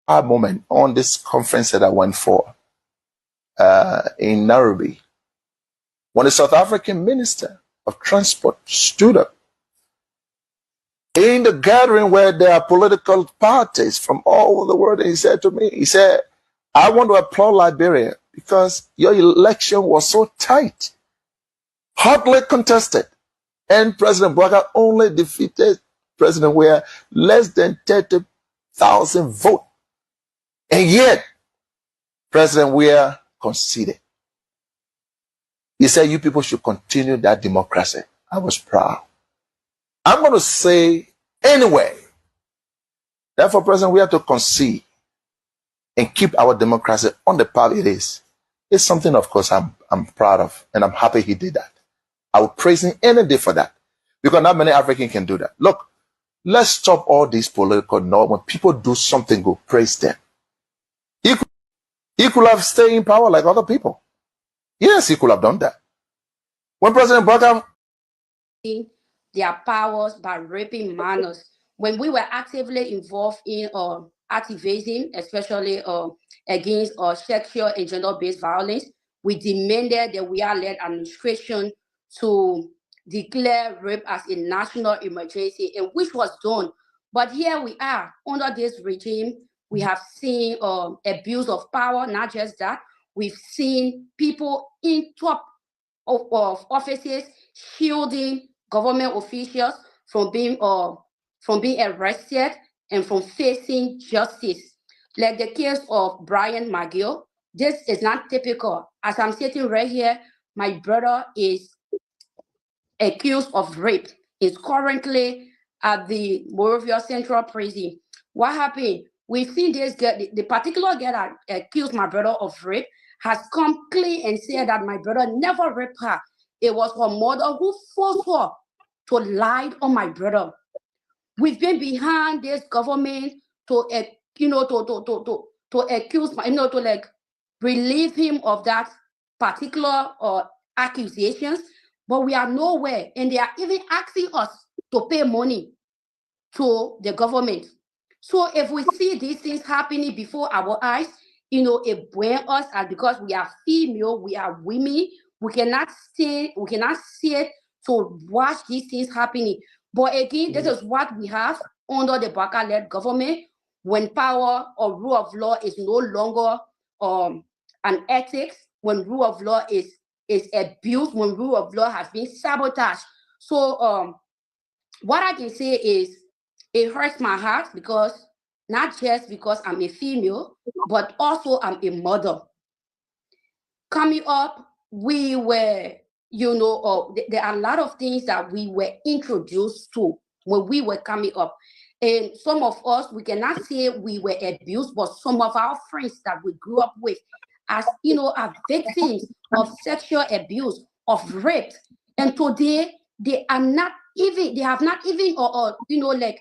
moment on this conference that I went for in Nairobi, when the South African Minister of Transport stood up in the gathering where there are political parties from all over the world, and he said to me, he said, I want to applaud Liberia because your election was so tight, hotly contested, and President Boakai only defeated President Weah less than 30,000 votes. And yet, President Weah conceded. He said, you people should continue that democracy. I was proud. I'm going to say anyway, therefore, President Weah to concede and keep our democracy on the path it is something, of course, I'm proud of, and I'm happy he did that. I would praise him any day for that, because not many Africans can do that. Look, let's stop all these political noise. When people do something good, praise them. He could have stayed in power like other people. Yes, he could have done that. When President Boakai their powers by raping minors, when we were actively involved in activism, especially against sexual and gender-based violence, we demanded that we are led administration to declare rape as a national emergency, and which was done. But here we are under this regime. We have seen abuse of power. Not just that, we've seen people in top of offices shielding government officials from being arrested and from facing justice. Like the case of Brian McGill, this is not typical. As I'm sitting right here, my brother is accused of rape. He's currently at the Morovia Central Prison. What happened? We've seen this girl, the particular girl that accused my brother of rape has come clean and said that my brother never raped her. It was her mother who forced her to lie on my brother. We've been behind this government to accuse, to like relieve him of that particular accusations, but we are nowhere, and they are even asking us to pay money to the government. So if we see these things happening before our eyes, it burns us, as because we are female, we are women, we cannot sit to watch these things happening. But again, this is what we have under the Boakai-led government, when power or rule of law is no longer an ethics, when rule of law is abused, when rule of law has been sabotaged. So what I can say is, it hurts my heart, because not just because I'm a female, but also I'm a mother. Coming up, we were, there are a lot of things that we were introduced to when we were coming up. And some of us, we cannot say we were abused, but some of our friends that we grew up with, as are victims of sexual abuse, of rape. And today, they have not even like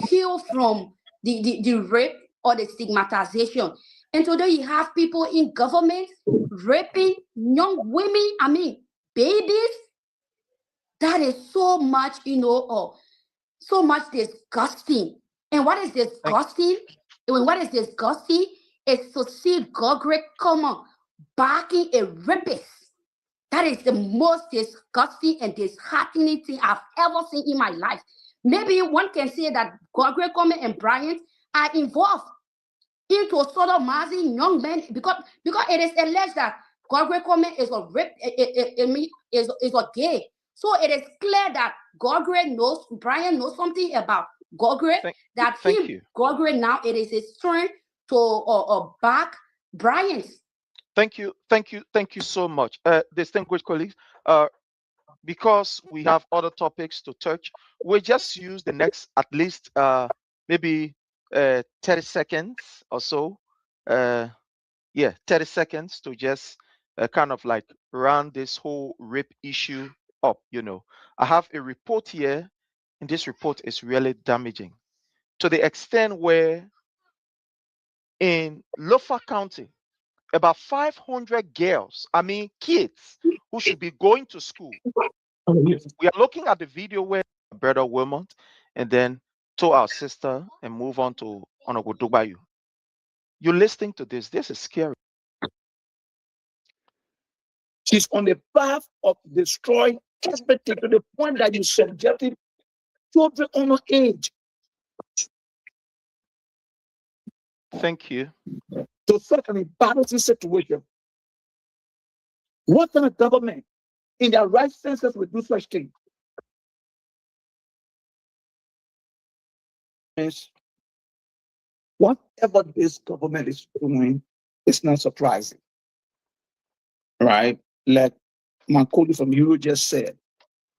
healed from the rape or the stigmatization. And today you have people in government raping young women, babies. That is so much, so much disgusting. And what is disgusting? What is disgusting is to see Gogrick come on backing a rapist. That is the most disgusting and disheartening thing I've ever seen in my life. Maybe one can say that Gogrick and Bryant are involved into sodomizing young men, because it is alleged that Gogrick is a rape, is a gay. So it is clear that Brian knows something about Gogrick, Gogrick now it is his turn to back Bryant. Thank you so much, distinguished colleagues. Because we have other topics to touch, we'll just use the next at least maybe 30 seconds or so. 30 seconds to just kind of like round this whole rape issue up. I have a report here, and this report is really damaging to the extent where in Lofa County, about 500 girls, kids who should be going to school. We are looking at the video where brother Wilmot and then to our sister and move on to Onogodobayu. You're listening to this. This is scary. She's on the path of destroying everything to the point that you subjected children under age. Thank you. To such an embarrassing situation. What kind of government in their right senses would do such things? Whatever this government is doing, it's not surprising. Right? Like my colleague from Euro just said,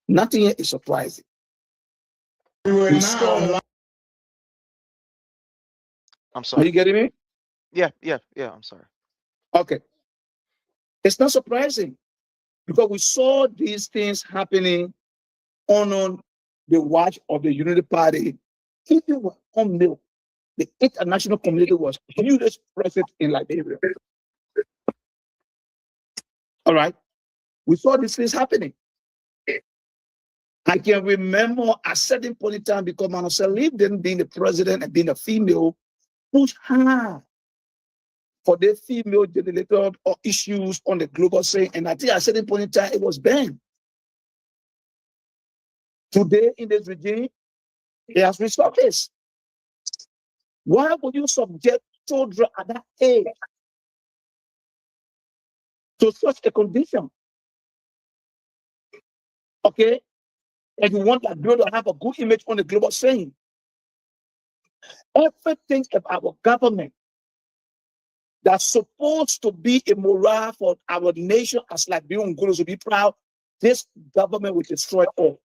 nothing here is surprising. I'm sorry. Are you getting me? Yeah, I'm sorry. Okay. It's not surprising because we saw these things happening on the watch of the Unity Party. Even on milk, the international community was hugely present in Liberia. All right. We saw these things happening. I can remember at a certain point in time, because Manasseh Livden being the president and being a female, pushed hard for the female generated or issues on the global scene. And I think at a certain point in time, it was banned. Today in this regime, it has resurfaced. Why would you subject children at that age to such a condition? Okay? And you want that girl to have a good image on the global scene. Everything of our government that's supposed to be a morale for our nation as Liberian Gurus to be proud, this government will destroy all.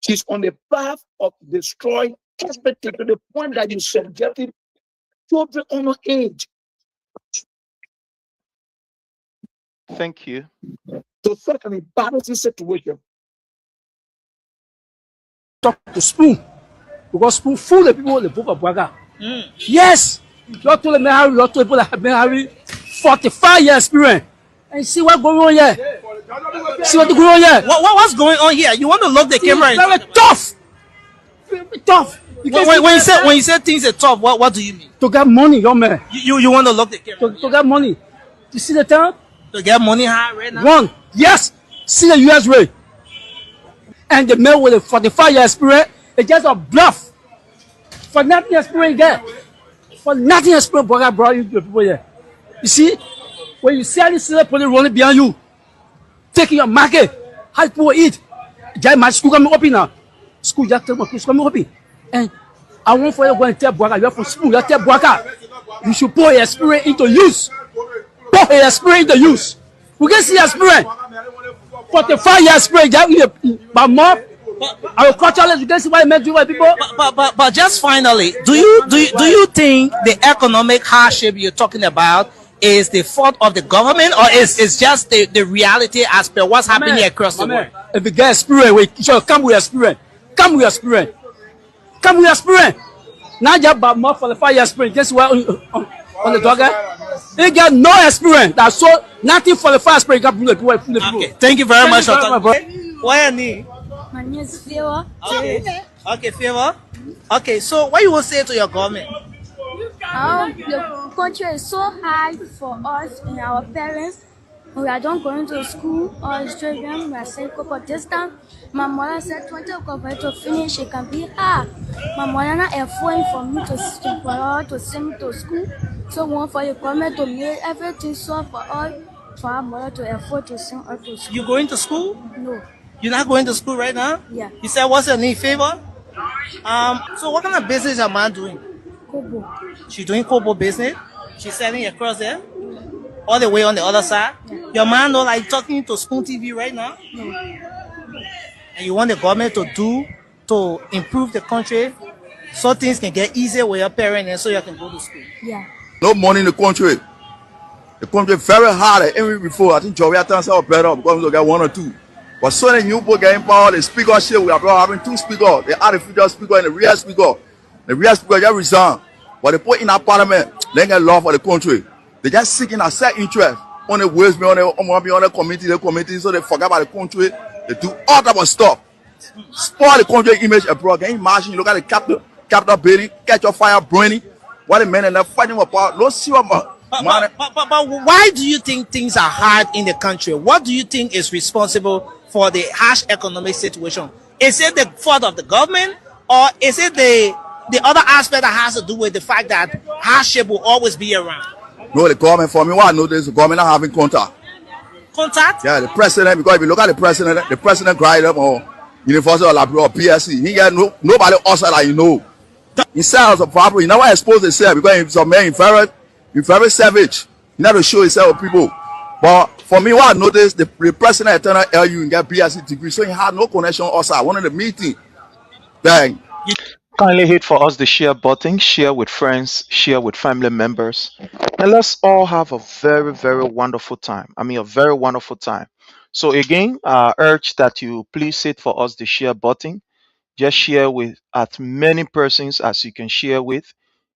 She's on the path of destroying everything to the point that you subjected children under age. Thank you. To such an embarrassing situation. Talk to Spoon, because Spoon fool the people in the book of Braga. Yes, you told them you told people that have been having 45 years experience. And see what's going on here. See what's going on here. What's going on here? You want to lock the camera? It's very tough. Very tough. When you say things are tough, what do you mean? To get money, young man. You want to lock the camera? To get money. You see the time? To get money high right now? One. Yes. See the US way. And the man with a 45 years experience, it's just a bluff. For nothing experience there. For nothing experience, Braga brought you to the people here. You see, when you see all these police running behind you, taking your market, how people eat. Just my school coming open now. School just tell my school coming open. And I want for you to go and tell Braga, you are from school, you tell Braga, you should put your experience into use. Put your experience into use. We can see your experience. 45 years experience, but more. Our culturalists, you can see what meant to white people. But just finally, do you think the economic hardship you're talking about is the fault of the government, or is just the reality as per what's happening across the world? If you get experience, you should come with experience. Come with experience. Come with experience. Not just about more 45 years experience. Guess what on the dogger? They get no experience. That's so nothing for the first experience. Okay, thank you very much. Why any? My name is Favor. Okay, Favor. Okay, so what you will say to your government? The country is so hard for us and our parents. We are not going to school or children. We are saying for this time. My mother said 20 o'clock to finish. It can be hard. My mother not affording for me to send me to school. So we want for the government to make everything so for us, for our mother to afford to send us to school. You going to school? No. You're not going to school right now? Yeah. You said what's your name, Favor? So what kind of business your mom doing? Kobo. She's doing Kobo business. She's selling across there, all the way on the other side. Yeah. Your man know like talking to Spoon TV right now. No. And you want the government to improve the country so things can get easier with your parents and so you can go to school. Yeah. No money in the country. The country very hard. Even before I think Joviat are better because we get one or two. But so many new people getting power, the speaker shit, we are having two speakers, the artificial speaker and the real speaker. The real speaker just resign. But they put in our parliament, they get law for the country. They just seeking a set interest on the ways, on the committee, so they forget about the country. They do all type of stuff. Spoil the country image abroad. Can you imagine? You look at the capital building, catch your fire burning. What the men and they're fighting about. Don't see what man. But why do you think things are hard in the country? What do you think is responsible for the harsh economic situation? Is it the fault of the government, or is it the other aspect that has to do with the fact that hardship will always be around? No, the government, for me, what I notice, the government not having contact. Contact? Yeah, the president, because if you look at the president cried up on University of Liberia or PSC, he got nobody outside that you know. He sells a property, he never exposed himself because he's a man, he's very savage. He never show himself with people. But for me, what I noticed, the president attended LU and got PSC degree, so he had no connection outside. One of the meeting, then Kindly hit for us the share button, share with friends, share with family members, and let's all have a very, very wonderful time. I mean, a very wonderful time. So, again, I urge that you please hit for us the share button. Just share with as many persons as you can share with.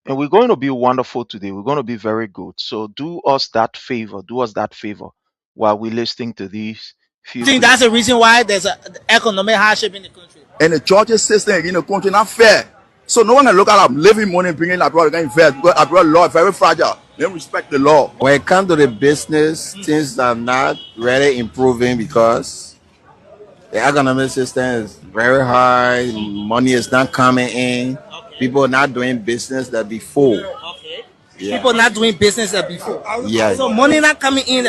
And we're going to be wonderful today. We're going to be very good. So, do us that favor. Do us that favor while we're listening to these few I think clips. that's the reason why there's a economic hardship in the country. and the churches system in the country not fair. So no one can look at them living money bringing abroad again invest because abroad law is very fragile. They don't respect the law. When it comes to the business, things are not really improving because the economic system is very high. Money is not coming in. People are not doing business that before. Okay. Yeah. People not doing business as before. Yeah. So money not coming in.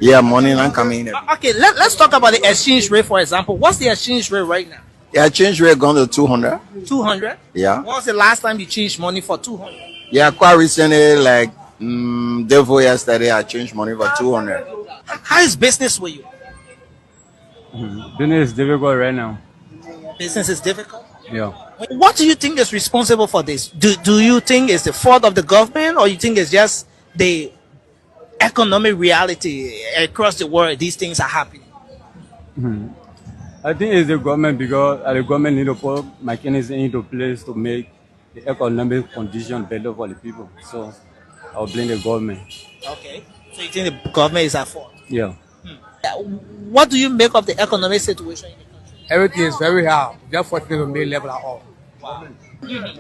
Yeah, money not coming in. Okay, let's talk about the exchange rate, for example. What's the exchange rate right now? Yeah, exchange rate gone to 200. 200? Yeah. When was the last time you changed money for 200? Yeah, quite recently, like day before yesterday, I changed money for 200. How is business with you? Business is difficult right now. Business is difficult. Yeah. What do you think is responsible for this? Do you think it's the fault of the government, or you think it's just the economic reality across the world? These things are happening. I think it's the government because the government need to put mechanism into place to make the economic condition better for the people. So I'll blame the government. Okay. So you think the government is at fault? Yeah. What do you make of the economic situation in the country? Everything is very hard. Just fortunate to make level at all.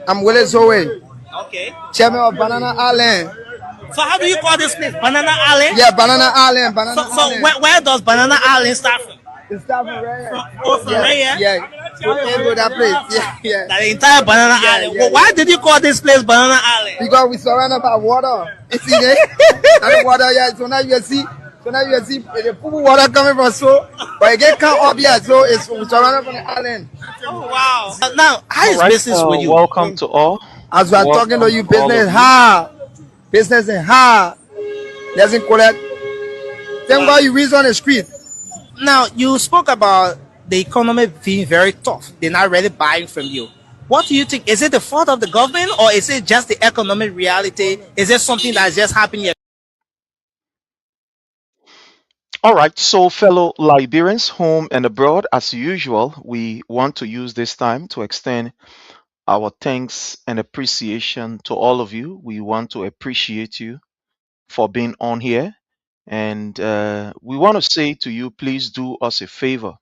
I'm Willie Zoe, Okay. chairman of Banana Island. So how do you call this place? Banana Island? Yeah, Banana Island. Banana So Island. where does Banana Island start from? It's starting right here. Oh, from right here? Yeah. So into that place. Yeah, yeah. The entire Banana Island. yeah, Well, why did you call this place Banana Island? Because we surrounded by water. You see there? And the water, yeah. So now you see the pool water coming from so, but it get come up here, so it's surrounded from the island. Oh wow! Now, how is All right, business with you? welcome to all. As we are Welcome talking to you, to all business of is you. hard. Business is hard. Doesn't collect. Thank God you reach on the street. Now, you spoke about the economy being very tough. They're not really buying from you. What do you think? Is it the fault of the government, or is it just the economic reality? Is it something that's just happening? All right, so fellow Liberians, home and abroad, as usual, we want to use this time to extend our thanks and appreciation to all of you. We want to appreciate you for being on here. And we want to say to you, please do us a favor.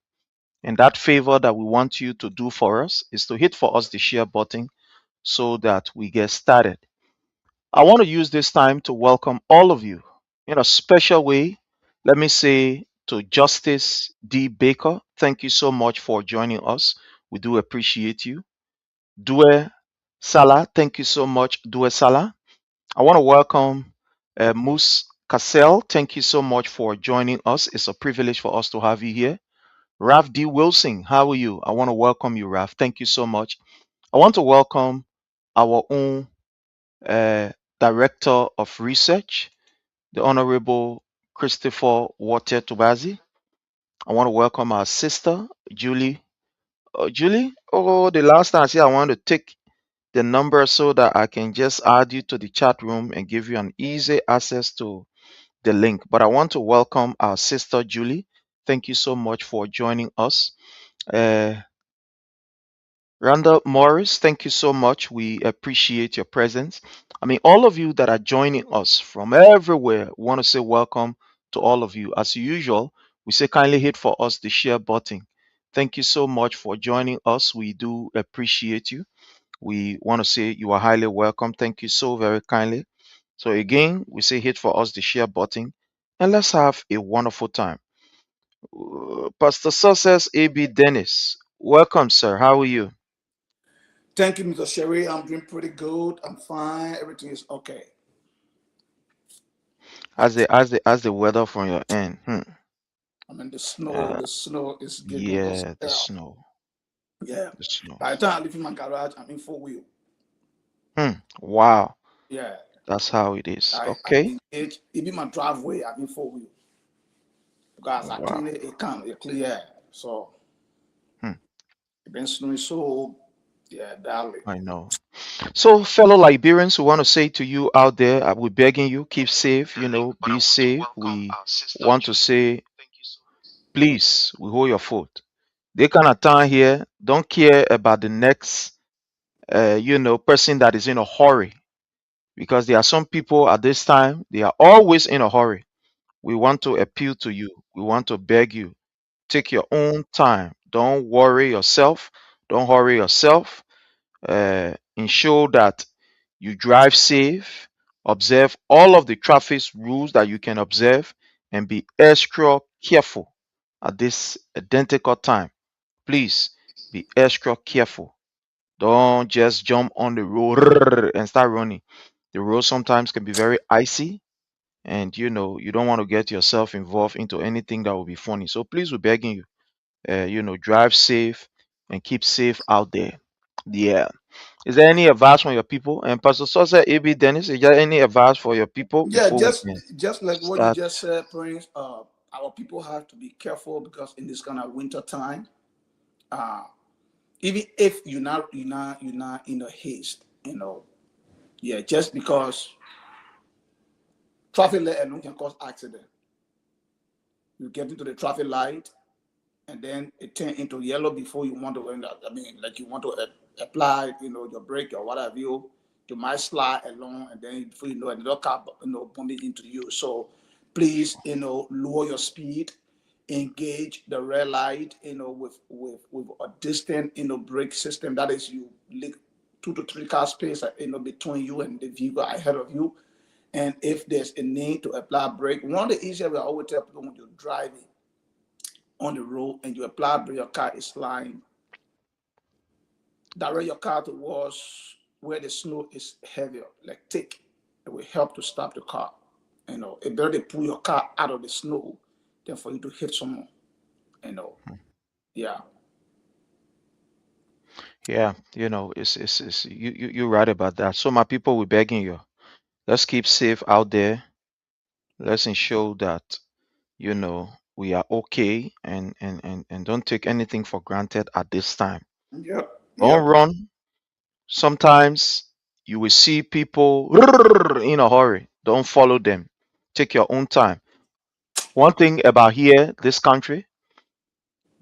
And that favor that we want you to do for us is to hit for us the share button so that we get started. I want to use this time to welcome all of you in a special way. Let me say to Justice D. Baker, thank you so much for joining us. We do appreciate you. Due Salah, thank you so much, Due Salah. I want to welcome Moose Cassell. Thank you so much for joining us. It's a privilege for us to have you here. Ralph D. Wilson, how are you? I want to welcome you, Ralph. Thank you so much. I want to welcome our own Director of Research, the Honorable Christopher Water Tubazi. I want to welcome our sister, Julie. Julie, the last time I said I want to take the number so that I can just add you to the chat room and give you an easy access to the link. But I want to welcome our sister, Julie. Thank you so much for joining us. Randa Morris, thank you so much. We appreciate your presence. I mean, all of you that are joining us from everywhere, want to say welcome to all of you. As usual, we say kindly hit for us the share button. Thank you so much for joining us. We do appreciate you. we want to say you are highly welcome. Thank you so very kindly. So again, we say hit for us the share button and let's have a wonderful time. Pastor Success AB Dennis, welcome, sir. How are you? Thank you, Mr. Sherry. I'm doing pretty good. I'm fine. Everything is okay. As the weather from your end. I mean, the snow is giving us Yeah, the hell. snow. Yeah. The snow. By the time I leave in my garage, I'm in 4-wheel. Wow. Yeah. That's how it is. I Okay. engage, even my driveway, I'm in 4-wheel. Because I Wow. clean it clear. So it's been snowing so badly. I know. So, fellow Liberians, we want to say to you out there, we're begging you, keep safe, be safe. We want to say, please, we hold your foot. They kind of time here, don't care about the next, person that is in a hurry. Because there are some people at this time, they are always in a hurry. We want to appeal to you. We want to beg you. Take your own time. Don't worry yourself. Don't hurry yourself. Ensure that you drive safe, observe all of the traffic rules that you can observe, and be extra careful at this identical time. Please be extra careful. Don't just jump on the road and start running. The road sometimes can be very icy, and you don't want to get yourself involved into anything that will be funny. So please, we're begging you, drive safe and keep safe out there. Yeah. Is there any advice from your people? And Pastor Sosa AB Dennis, is there any advice for your people Yeah, before we can just like what you start? just said, Prince. Our people have to be careful because in this kind of winter time, even if you're not in a haste, just because traffic light alone can cause accident. You get into the traffic light, and then it turn into yellow before you want to end up. I mean, like you want to apply, your brake or whatever you might slide along, and then before you know it, the car, bumping into you. So please, lower your speed, engage the red light, with a distant, brake system. That is, you leave 2 to 3 car space, between you and the vehicle ahead of you. And if there's a need to apply brake, one of the easier we always tell people when you're driving on the road and you apply brake, your car is sliding, direct your car towards where the snow is heavier, like thick. It will help to stop the car. It better to pull your car out of the snow than for you to hit someone. Yeah. Yeah, it's you're right about that. So my people, we're begging you. Let's keep safe out there. Let's ensure that, we are okay and don't take anything for granted at this time. Yep. Don't Yep. run. Sometimes you will see people in a hurry. Don't follow them. Take your own time. One thing about here, this country,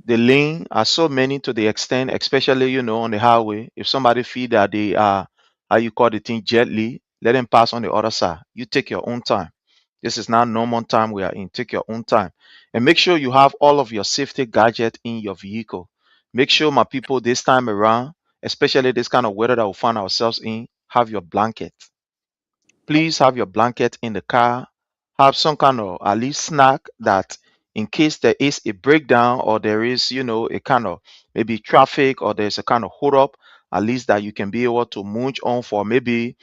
the lane are so many to the extent, especially on the highway. If somebody feel that they are, how you call the thing, gently, let them pass on the other side. You take your own time. This is not normal time we are in. Take your own time and make sure you have all of your safety gadget in your vehicle. Make sure, my people, this time around, especially this kind of weather that we find ourselves in, have your blanket. Please have your blanket in the car. Have some kind of at least snack that in case there is a breakdown or there is, a kind of maybe traffic or there's a kind of hold up, at least that you can be able to munch on for maybe,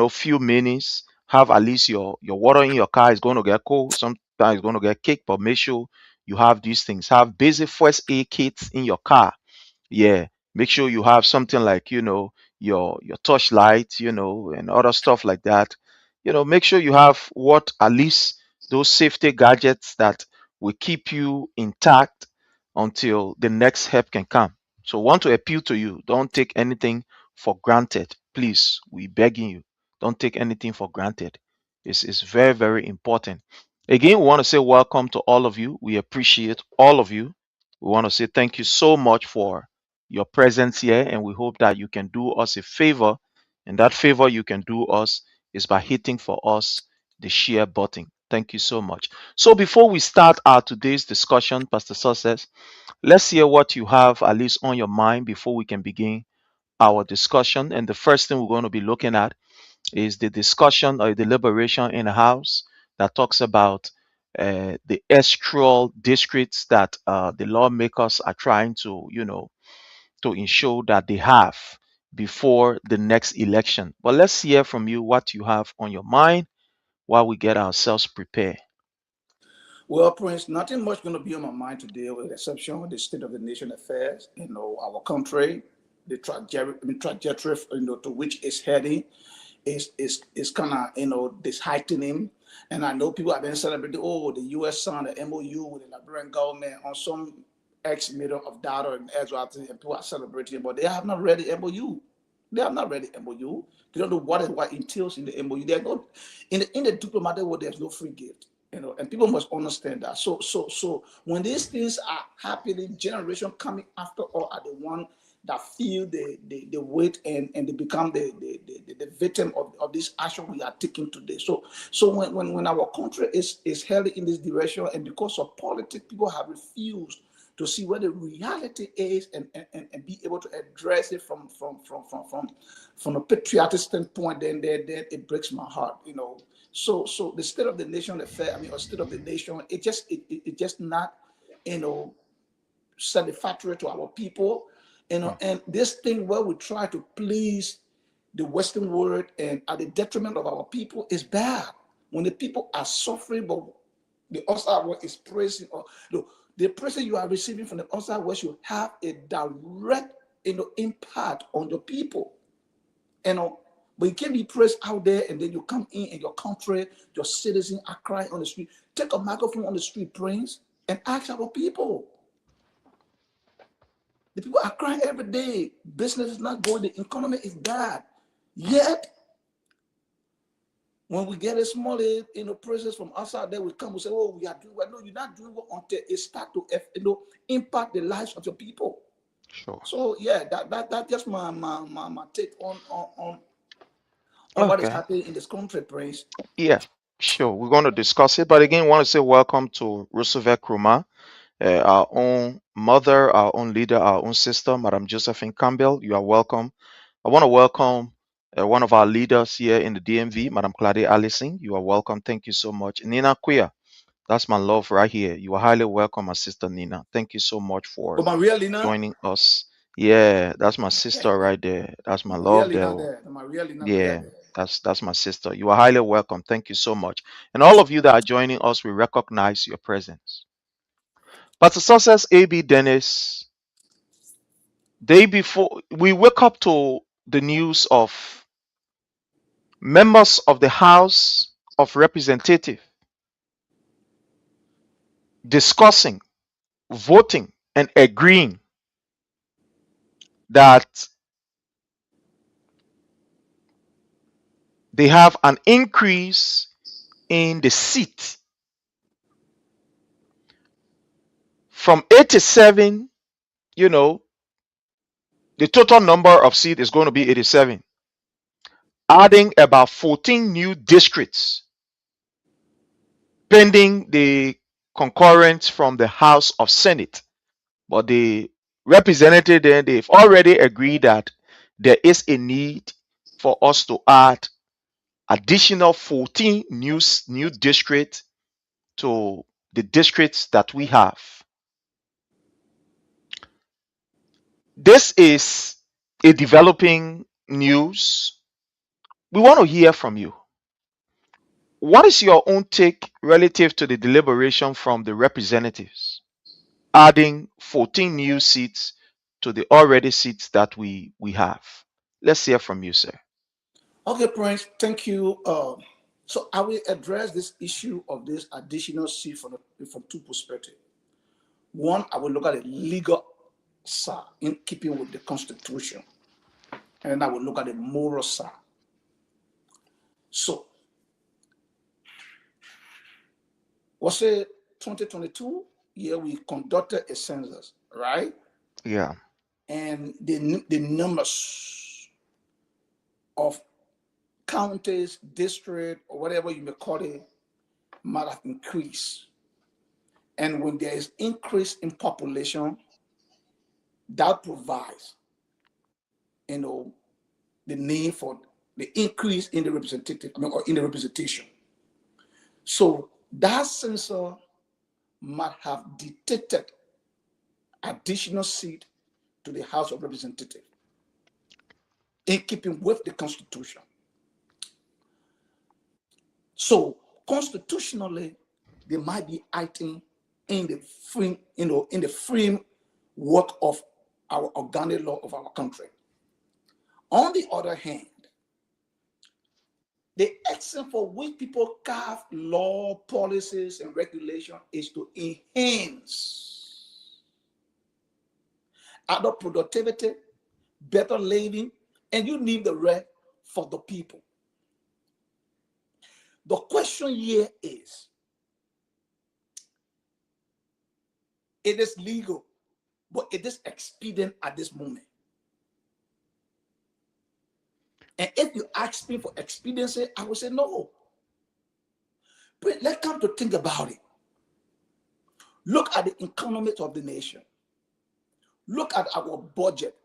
few minutes. Have at least your water in your car is going to get cold. Sometimes it's going to get kicked, but make sure you have these things. Have basic first aid kits in your car. Yeah, make sure you have something like your torchlight, and other stuff like that. Make sure you have what at least those safety gadgets that will keep you intact until the next help can come. So want to appeal to you, don't take anything for granted. Please, we begging you, don't take anything for granted. It's very, very important. Again, we want to say welcome to all of you. We appreciate all of you. We want to say thank you so much for your presence here, and we hope that you can do us a favor. And that favor you can do us is by hitting for us the share button. Thank you so much. So before we start our today's discussion, Pastor Success, let's hear what you have at least on your mind before we can begin our discussion. And the first thing we're going to be looking at is the discussion or deliberation in the House that talks about the electoral districts that the lawmakers are trying to, to ensure that they have before the next election. But let's hear from you what you have on your mind while we get ourselves prepared. Well, Prince, nothing much going to be on my mind today, with the exception of the state of the nation affairs. Our country, the trajectory, to which it's heading, is kind of, disheartening. And I know people have been celebrating, the U.S. signed an MOU with the Liberian government on some X million of data and Ezra, and people are celebrating, but they have not read the MOU. They have not read the MOU. They don't know what entails in the MOU. They are not in the diplomatic world. There's no free gift, and people must understand that. So when these things are happening, generation coming after all are the one that feel the weight and they become the victim of this action we are taking today. So when our country is held in this direction, and because of politics, people have refused to see what the reality is and be able to address it from a patriotic standpoint, then it breaks my heart, So the state of the nation affair, or state of the nation, it just not, satisfactory to our people, and this thing where we try to please the Western world and at the detriment of our people is bad. When the people are suffering, but the outside world is praising, or the praise you are receiving from the outside world should have a direct, impact on the people. But you can't be praised out there and then you come in your country, your citizens are crying on the street. Take a microphone on the street, Prince, and ask our people. The people are crying every day. Business is not going. The economy is bad. Yet, when we get a small, presence from outside there, we come, we say, "Oh, we are doing well." No, you're not doing well until it starts to, impact the lives of your people. Sure. So yeah, that's just my take on what is happening in this country, Prince. Yeah, sure. We're going to discuss it. But again, I want to say welcome to Roosevelt Krumah, our own mother, our own leader, our own sister, Madam Josephine Campbell. You are welcome. I want to welcome one of our leaders here in the DMV, Madam Claudia Allison. You are welcome. Thank you so much. Nina Quia, that's my love right here. You are highly welcome, my sister Nina. Thank you so much for Oh, my real Nina? joining us. Yeah, that's my sister right there. That's my love there. My real Nina Yeah, that's my sister. You are highly welcome. Thank you so much. And all of you that are joining us, we recognize your presence. Pastor Success A.B. Dennis, day before we wake up to the news of members of the House of Representatives discussing, voting, and agreeing that they have an increase in the seat from 87, the total number of seats is going to be 87, adding about 14 new districts pending the concurrence from the House of Senate. But the representative then, they've already agreed that there is a need for us to add additional 14 new districts to the districts that we have. This is a developing news. We want to hear from you. What is your own take relative to the deliberation from the representatives, adding 14 new seats to the already seats that we have? Let's hear from you, sir. Okay, Prince, thank you. So I will address this issue of this additional seat from two perspectives. One, I will look at the legal side in keeping with the Constitution, and then I will look at the moral side. So, was it 2022 year we conducted a census, right? Yeah. And the numbers of counties, district, or whatever you may call it, might have increased. And when there is increase in population, that provides the need for the increase in the representative or in the representation. So that censor might have dictated additional seat to the House of Representatives in keeping with the Constitution. So constitutionally, there might be item in the frame, in the framework of our organic law of our country. On the other hand, the extent for which people carve law, policies, and regulation is to enhance adult productivity, better living, and you need the rest for the people. The question here is, it is legal, but it is expedient at this moment. And if you ask me for expediency, I will say no. But let's come to think about it. Look at the economics of the nation. Look at our budget.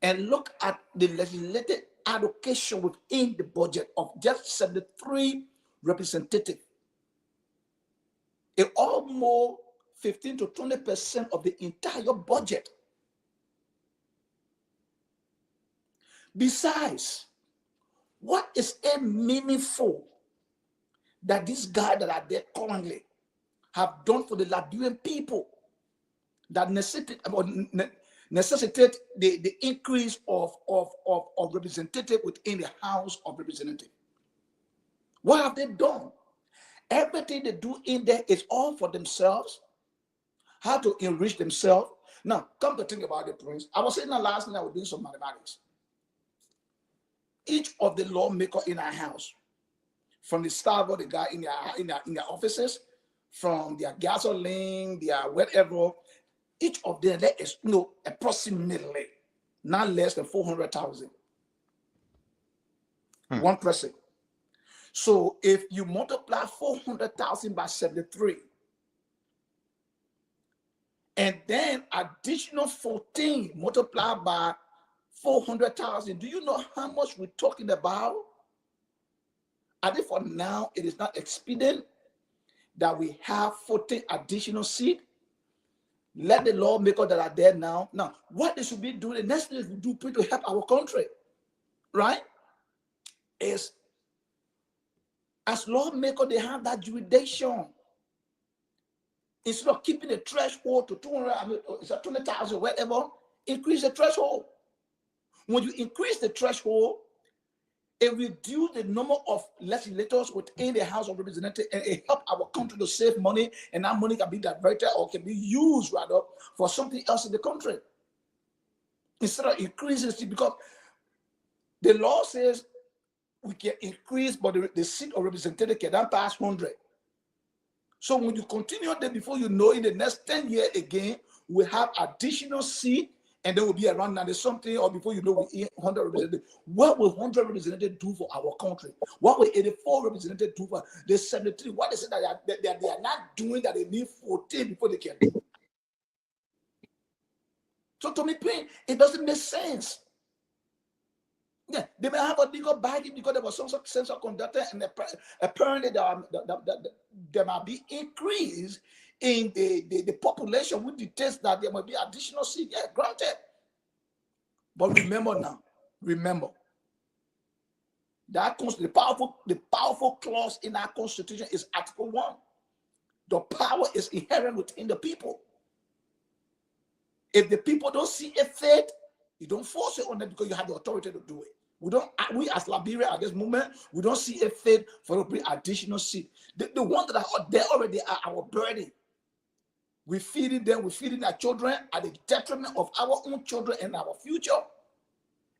And look at the legislative allocation within the budget of just 73 representatives. It almost 15 to 20% of the entire budget. Besides, what is a meaningful that these guys that are there currently have done for the Liberian people that necessitate the increase of representative within the House of Representatives? What have they done? Everything they do in there is all for themselves, how to enrich themselves. Now, come to think about it, Prince. I was saying that last night I was doing some mathematics. Each of the lawmakers in our house, from the staff of the guy in their offices, from their gasoline, their whatever, each of them, there is approximately not less than 400,000. One person. So if you multiply 400,000 by 73, and then additional 14 multiplied by 400,000, do you know how much we're talking about? I think for now, it is not expedient that we have 14 additional seats. Let the lawmakers that are there now, what they should be doing, the next thing we do to help our country, right, is as lawmakers, they have that jurisdiction. Instead of keeping the threshold to 200,000, whatever, increase the threshold. When you increase the threshold, it reduces the number of legislators within the House of Representatives, and it helps our country to save money, and that money can be diverted or can be used rather for something else in the country. Instead of increasing it, because the law says we can increase, but the seat of representative cannot pass 100. So when you continue that, before you know, in the next 10 years again, we have additional seat, and then we'll be around 90 something, or before you know, we 100 representatives. What will 100 representatives do for our country? What will 84 representatives do for the 73? What is it that they are not doing that they need 14 before they can do? So to me, it doesn't make sense. Yeah, they may have a legal body because there was some sense of conductor, and apparently there might be increase in the population, which dictates that there might be additional seats. Yeah, granted. But remember, that the powerful clause in our Constitution is Article 1. The power is inherent within the people. If the people don't see a fit, you don't force it on them because you have the authority to do it. We as Liberia at this moment, we don't see a fit for to bring additional seat. The ones that are there already are our burden. We're feeding them, we're feeding our children at the detriment of our own children and our future.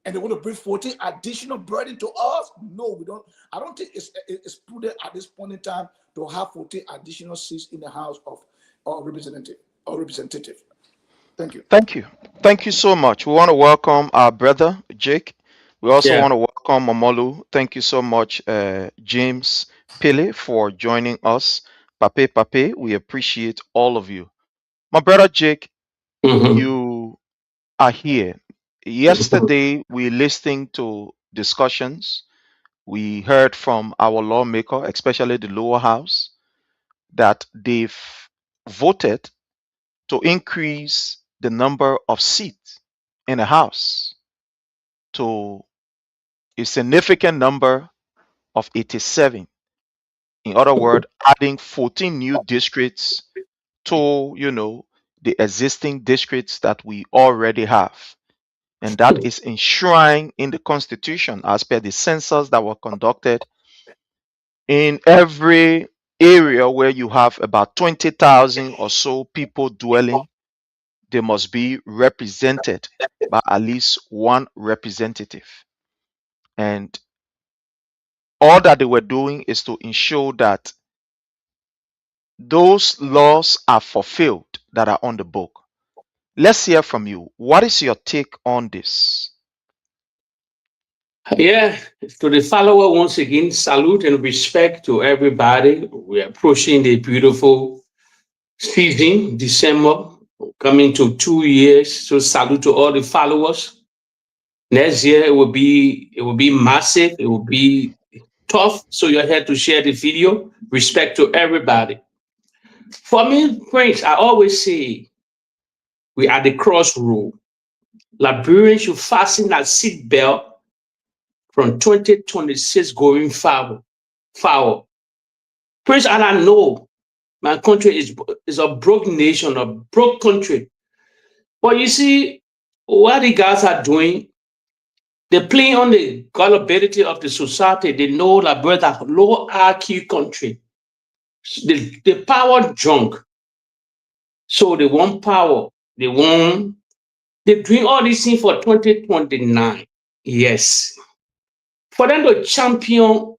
And they want to bring 14 additional burden to us? No, we don't. I don't think it's prudent at this point in time to have 14 additional seats in the House of Representative. Thank you. Thank you. Thank you so much. We want to welcome our brother, Jake. We also want to welcome Momolu. Thank you so much, James Pele, for joining us. Pape, we appreciate all of you. My brother Jake, you are here. yesterday we listened to discussions. We heard from our lawmaker, especially the lower house, that they've voted to increase the number of seats in the house to a significant number of 87. In other words, adding 14 new districts to, the existing districts that we already have. And that is enshrined in the Constitution as per the census that were conducted. In every area where you have about 20,000 or so people dwelling, they must be represented by at least one representative. And all that they were doing is to ensure that those laws are fulfilled that are on the book. Let's hear from you. What is your take on this? Yeah, to the follower, once again, salute and respect to everybody. We're approaching the beautiful season, December, coming to 2 years. So salute to all the followers. Next year it will be massive, it will be tough. So you're here to share the video. Respect to everybody. For me, Prince, I always say we are the crossroad. Liberians should fasten that seatbelt from 2026 going forward. Prince, and I know my country is a broke nation, a broke country. But you see, what the guys are doing, they play on the gullibility of the society. They know that we're a low IQ country. The power drunk. So they want power. They're doing all these things for 2029. Yes. For them to champion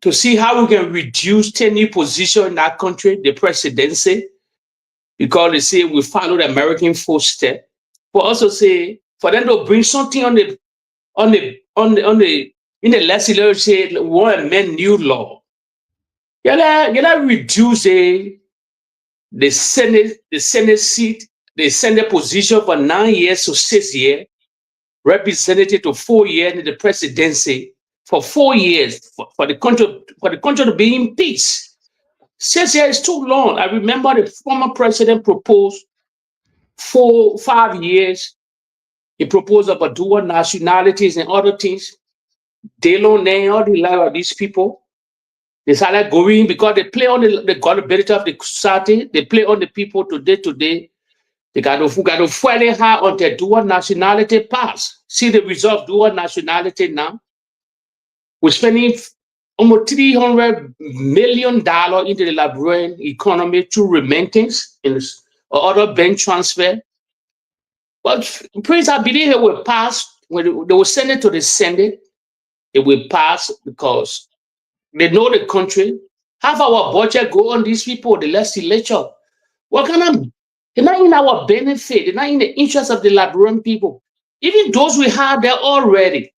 to see how we can reduce 10 new positions in that country, the presidency, because they say we follow the American footstep. But also say for them to bring something in the legislature, say we want to amend new law. You reduce the Senate seat, the Senate position for 9 years to 6 years, representative to 4 years in the presidency for 4 years for the country to be in peace. 6 years is too long. I remember the former president proposed 5 years. He proposed about dual nationalities and other things. They don't know all the life of these people. They started going because they play on the gullibility of the society. They play on the people today. They got to fight it hard until dual nationality pass. See the result of dual nationality now. We're spending almost $300 million into the Liberian economy through remittance and other bank transfer. But Prince, I believe it will pass. When they will send it to the Senate, it will pass because they know the country. Half our budget go on these people, the legislature. What kind of, they're not in our benefit. They're not in the interest of the Liberian people. Even those we have there already,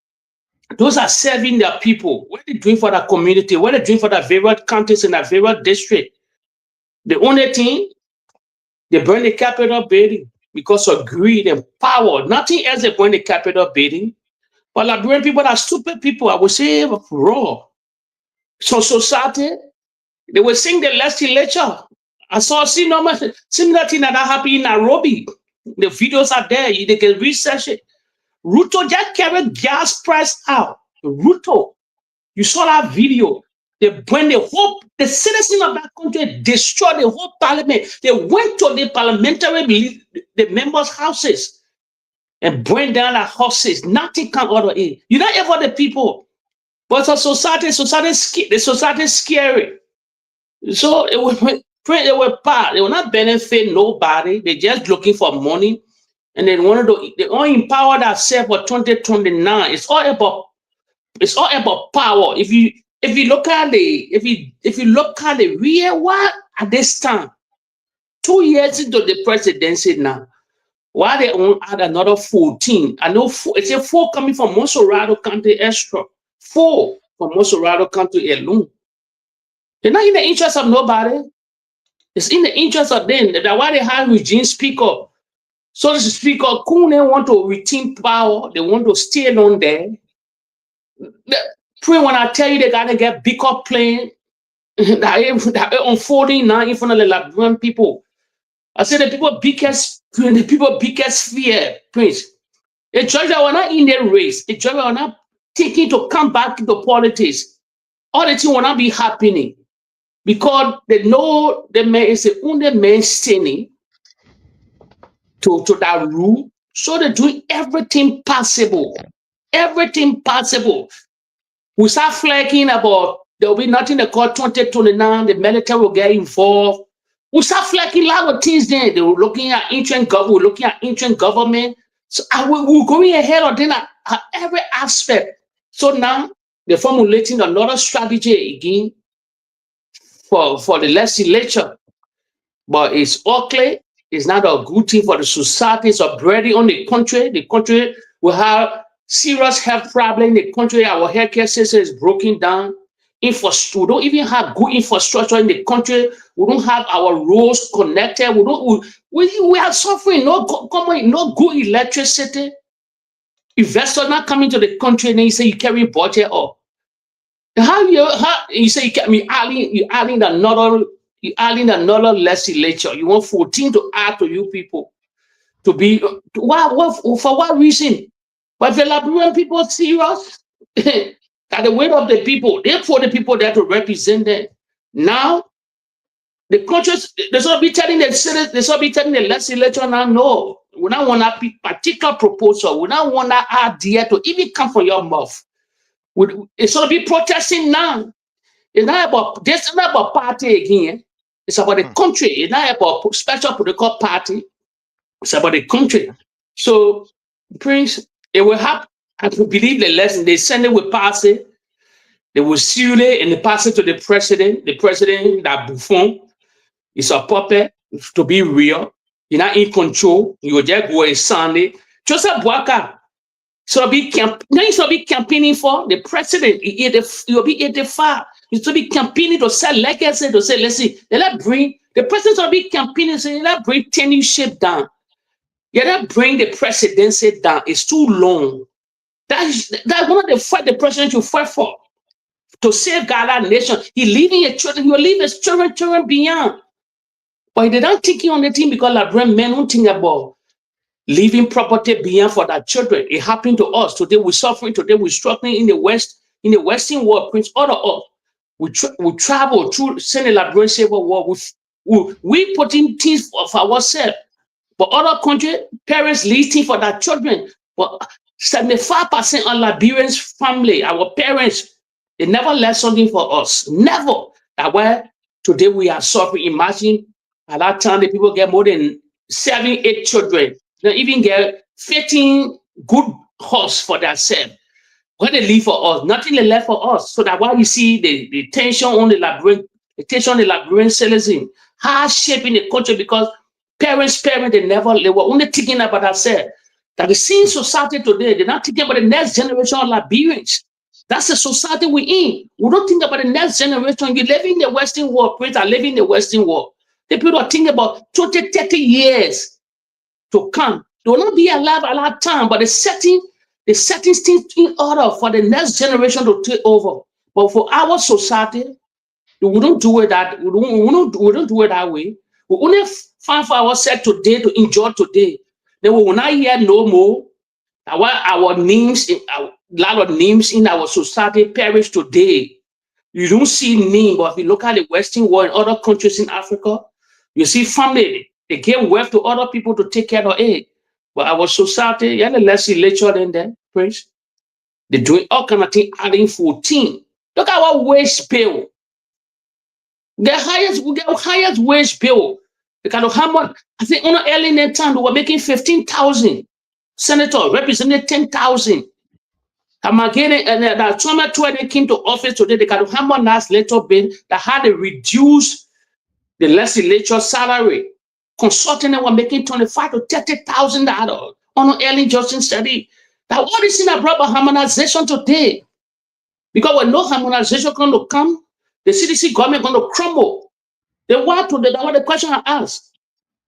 those are serving their people. What are they doing for the community? What are they doing for the various counties in the various district? The only thing, they burn the Capitol building because of greed and power. Nothing else they burn the Capitol building. But Liberian people are stupid people. I would say raw. So society, they will sing the legislature. I saw similar thing that happened in Nairobi. The videos are there. They can research it. Ruto just carried gas price out. Ruto, you saw that video. They bring the citizens of that country destroyed the whole parliament. They went to the the members' houses and bring down the houses. Nothing can order it. You know, ever the people. But the society is scary. So it will pass. They will not benefit nobody. They're just looking for money. And they only empower themselves for 2029. It's all about power. If you look at the real what at this time, 2 years into the presidency now, why they won't add another 14? I know it's a 4 coming from Monserrato County extra. 4 from Monserrato County alone. They're not in the interest of nobody. It's in the interest of them. That's why they have Eugene speak up. So the Speaker, Kune want to retain power. They want to stay on there. When I tell you they gotta get bigger plane that unfolding now in front of the Liberian people. I said the people biggest fear, Prince. The judge that were not in their race, the judge were not taking to come back into politics. All the things will not be happening because they know the man is the only man standing to that rule. So they're doing everything possible. Everything possible. We start flagging about there will be nothing they call 2029, the military will get involved. We start flagging a lot of things there. They were looking at ancient government, we're looking at ancient government. So we're going ahead of them at every aspect. So now they're formulating another strategy again for the legislature. But it's ugly. It's not a good thing for the society. It's a burden on the country. The country will have serious health problem. The country, our healthcare system is broken down. We don't even have good infrastructure in the country. We don't have our roads connected. We are suffering. No good electricity. Investors not coming to the country and then you say you carry budget up. How you say you adding another legislature. You want 14 to add to you people to be for what reason? But the Liberian people serious that the weight of the people, they put the people there to represent them. Now the countries they should be telling the citizens, they should be telling the legislature now, no, we don't want that particular proposal, we don't want that idea to even come from your mouth. It should be protesting now. It's not about party again. It's about the country. It's not about special political party. It's about the country. So, Prince, it will happen. I believe the lesson. They send it with pass it. They will seal it and they pass it to the president. The president, that Buffon, is a puppet to be real. You're not in control. You will just go and sign it. Joseph Boakai. So be campaigning for the president. You'll be 85. You should be campaigning to sell legacy, to say, let's see, let's bring the president will be campaigning, saying, let's bring tenureship down. Let's bring the presidency down. It's too long. That's one of the fight the president should fight for. To safeguard our nation. He leaving his children, he will leave his children beyond. But they don't think on the thing because Liberian men don't think about leaving property beyond for their children. It happened to us. Today we're suffering. Today we're struggling in the West, in the Western world, Prince, all of us. We travel through the Liberian Civil War. We putting things for ourselves. But other countries, parents leave things for their children. But 75% of Liberians' family, our parents, they never left something for us. Never. That's why today we are suffering. Imagine at that time the people get more than 7, 8 children. They even get 15 good horses for themselves. What they leave for us, nothing they left for us. So that's why you see the tension on the Liberian citizen, hardship in the country because parents, they were only thinking about themselves. That the same society today, they're not thinking about the next generation of Liberians. That's the society we're in. We don't think about the next generation. You live in the Western world, Prince, I live in the Western world. The people are thinking about 20, 30 years to come. They will not be alive a lot of time, but the setting things in order for the next generation to take over. But for our society, we don't do it that we don't do it that way. We only find for ourselves today to enjoy today. Then we will not hear no more. Our names, a lot of names in our society perish today. You don't see names, but if you look at the Western world and other countries in Africa, you see family. They give wealth to other people to take care of it. But our society, yeah, the legislature in there, Prince. They're doing all kind of things, adding 14. Look at our wage bill. We get highest wage bill. Because how much, I think on early in that time, they were making 15,000. Senator represented 10,000. And that Trump they came to office today, they got how much last letter bill that had to reduce the legislature salary. Consulting they were making $25,000 to $30,000 on an early justice study. Now what is in a proper harmonization today? Because when no harmonization going to come, the CDC government going to crumble. Then what the question I asked?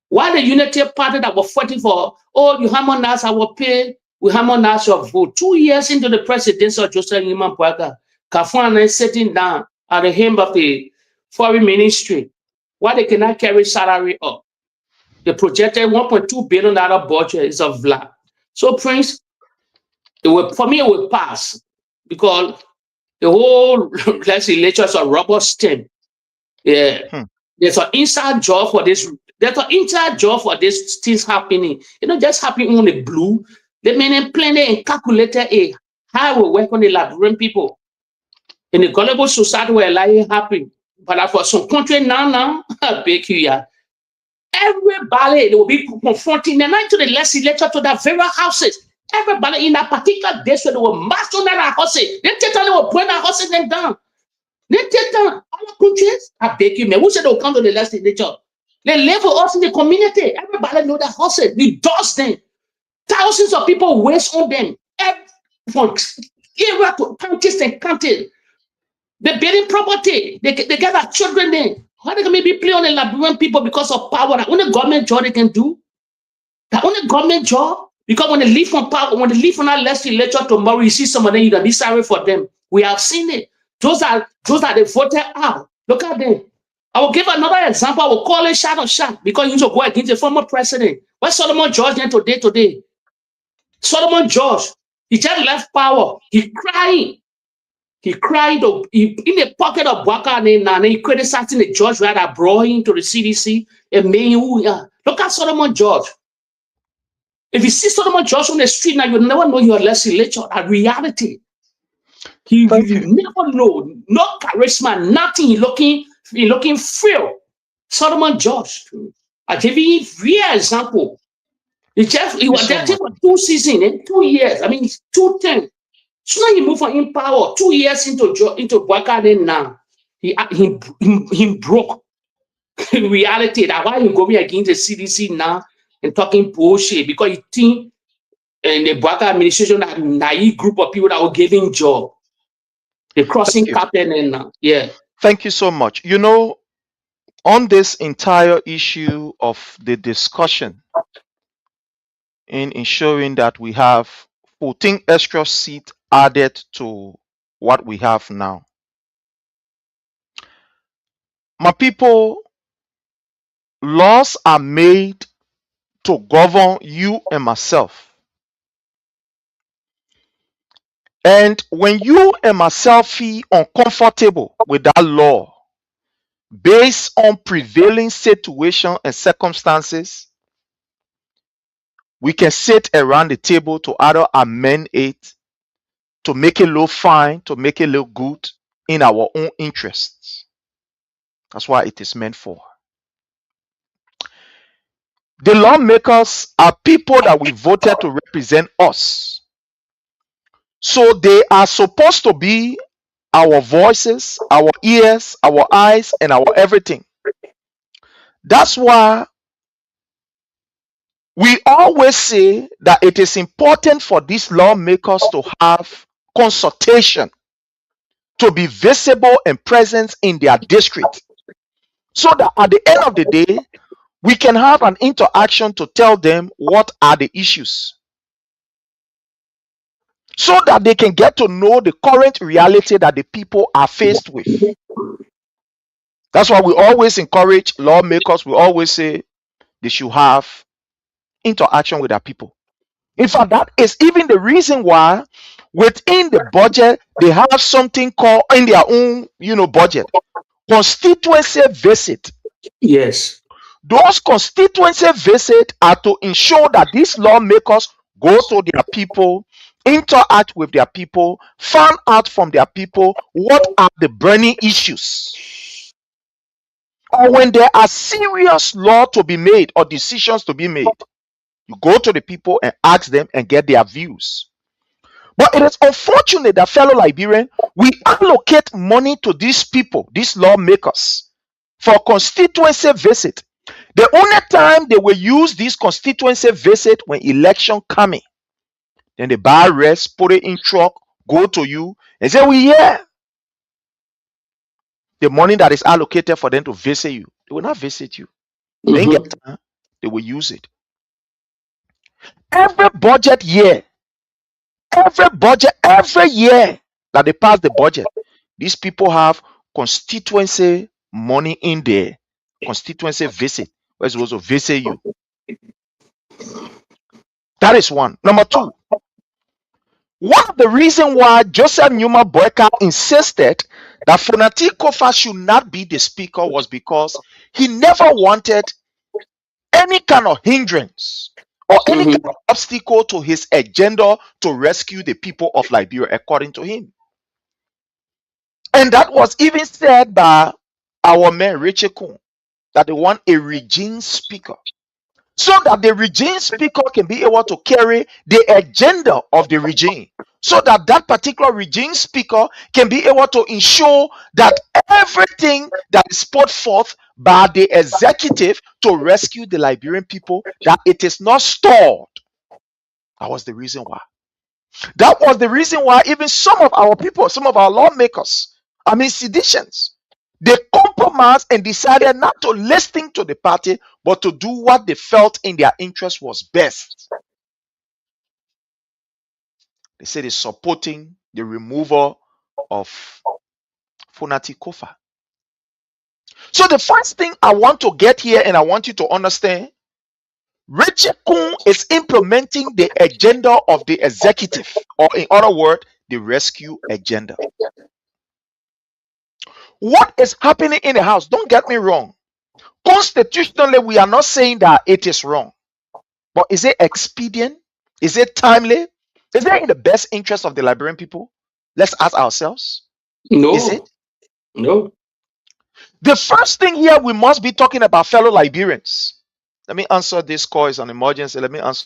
Why the Unity Party that was fighting for, oh, you harmonize our pay, we harmonize your vote. 2 years into the presidency of Joseph Nyuma Boakai, Kafuna is sitting down at the hem of the foreign ministry. Why they cannot carry salary up? The projected $1.2 billion budget is of black. So, Prince, for me, it will pass because the whole legislature is a rubber stamp. Yeah. There's an inside job for this. There's an inside job for these things happening. Just happening on the blue. They may plan and calculated how we work on the Liberian people. In the global society where life happen. But for some country now, I beg you, everybody they will be confronting the night to the legislature to their very houses. Everybody in that particular district they will march on that houses. Then they will bring that houses them down. They take down other countries. I beg you, man. Who said they'll come to the legislature? They live with us in the community. Everybody know that houses. We dust them. Thousands of people waste on them. From area to counties and counties. They're building property. They get our children there. How they can maybe play on the Liberian people because of power? That only government job they can do. That only government job. Because when they leave from power, when they leave from that legislature tomorrow, you see some of them, you can be sorry for them. We have seen it. Those are the voted out. Look at them. I will give another example. I will call it shot or shot because you need to go against the former president. Where's Solomon George then today? Solomon George, he just left power. He crying. He cried in the pocket of Boakai and he criticizing the judge where I brought him to the CDC. And look at Solomon George. If you see Solomon George on the street now, you'll never know your legislature. A reality. You never know. No charisma, nothing. He looking frail. Solomon George. I give you a real example. He was there for 2 seasons, 2 years. I mean, 2 terms. So now he moved from in power 2 years into Boakai now. He broke. In reality, that's why he's going against the CDC now and talking bullshit because he think in the Boakai administration that naive group of people that were giving job. The crossing captain and now. Yeah. Thank you so much. On this entire issue of the discussion in ensuring that we have 14 extra seats added to what we have now. My people, laws are made to govern you and myself. And when you and myself feel uncomfortable with that law, based on prevailing situation and circumstances, we can sit around the table to either amend it, to make it look fine, to make it look good in our own interests. That's what it is meant for. The lawmakers are people that we voted to represent us. So they are supposed to be our voices, our ears, our eyes, and our everything. That's why we always say that it is important for these lawmakers to have consultation, to be visible and present in their district, so that at the end of the day, we can have an interaction to tell them what are the issues, so that they can get to know the current reality that the people are faced with. That's why we always encourage lawmakers. We always say they should have interaction with their people. In fact, that is even the reason why within the budget, they have something called in their own, budget, constituency visit. Yes. Those constituency visits are to ensure that these lawmakers go to their people, interact with their people, find out from their people what are the burning issues. Or when there are serious law to be made or decisions to be made, you go to the people and ask them and get their views. But it is unfortunate that, fellow Liberians, we allocate money to these people, these lawmakers, for constituency visit. The only time they will use this constituency visit when election coming. Then they buy rest, put it in truck, go to you, and say, we here. The money that is allocated for them to visit you, they will not visit you. They ain't get time. they will use it. Every budget year, every year that they pass the budget, these people have constituency money in there, constituency visit, where supposed to visit you. That is one. Number two, one of the reasons why Joseph Nyuma Boakai insisted that Fonati Kofa should not be the speaker was because he never wanted any kind of hindrance or any kind of obstacle to his agenda to rescue the people of Liberia, according to him. And that was even said by our man Richard Kuhn, that they want a regime speaker, so that the regime speaker can be able to carry the agenda of the regime, so that that particular regime speaker can be able to ensure that everything that is put forth by the executive to rescue the Liberian people, that it is not stalled. That was the reason why. That was the reason why even some of our people, some of our lawmakers, seditians, they compromised and decided not to listen to the party, but to do what they felt in their interest was best. They said they're supporting the removal of Fonati Kofa. So the first thing I want to get here, and I want you to understand, Richard Kuhn is implementing the agenda of the executive, or in other words, the rescue agenda. What is happening in the house? Don't get me wrong. Constitutionally, we are not saying that it is wrong. But is it expedient? Is it timely? Is it in the best interest of the Liberian people? Let's ask ourselves. No. Is it? No. The first thing here, we must be talking about fellow Liberians. Let me answer this call. It's an emergency. Let me answer.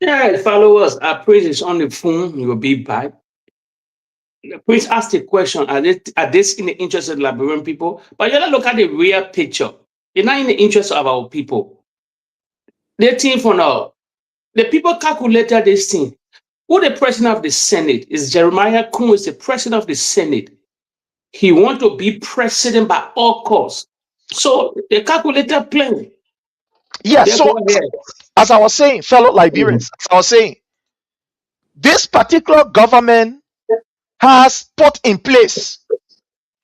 Yeah, followers, our Prince is on the phone. He will be back. Prince asked the question, are this in the interest of the Liberian people? But you gotta look at the real picture. They're not in the interest of our people. They think for now. The people calculated this thing. Who the president of the Senate is? Jeremiah Kuhn is the president of the Senate. He want to be president by all costs. So the calculator plan. Yeah, so as I was saying, fellow Liberians, as I was saying, this particular government has put in place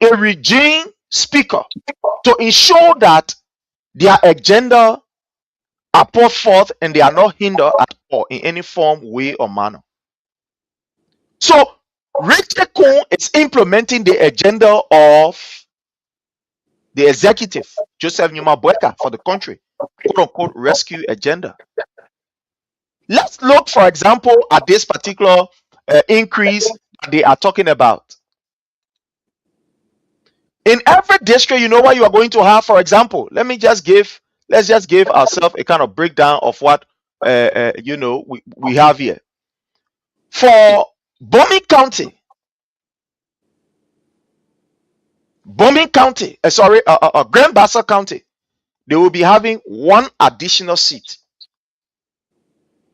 a regime speaker to ensure that their agenda are put forth and they are not hindered at all in any form, way, or manner. So Richard Kuhn is implementing the agenda of the executive, Joseph Nyuma Boakai, for the country, quote unquote rescue agenda. Let's look, for example, at this particular increase that they are talking about. In every district, you know what you are going to have. For example, let's just give ourselves a kind of breakdown of what we have here. For Grand Bassa County, they will be having one additional seat.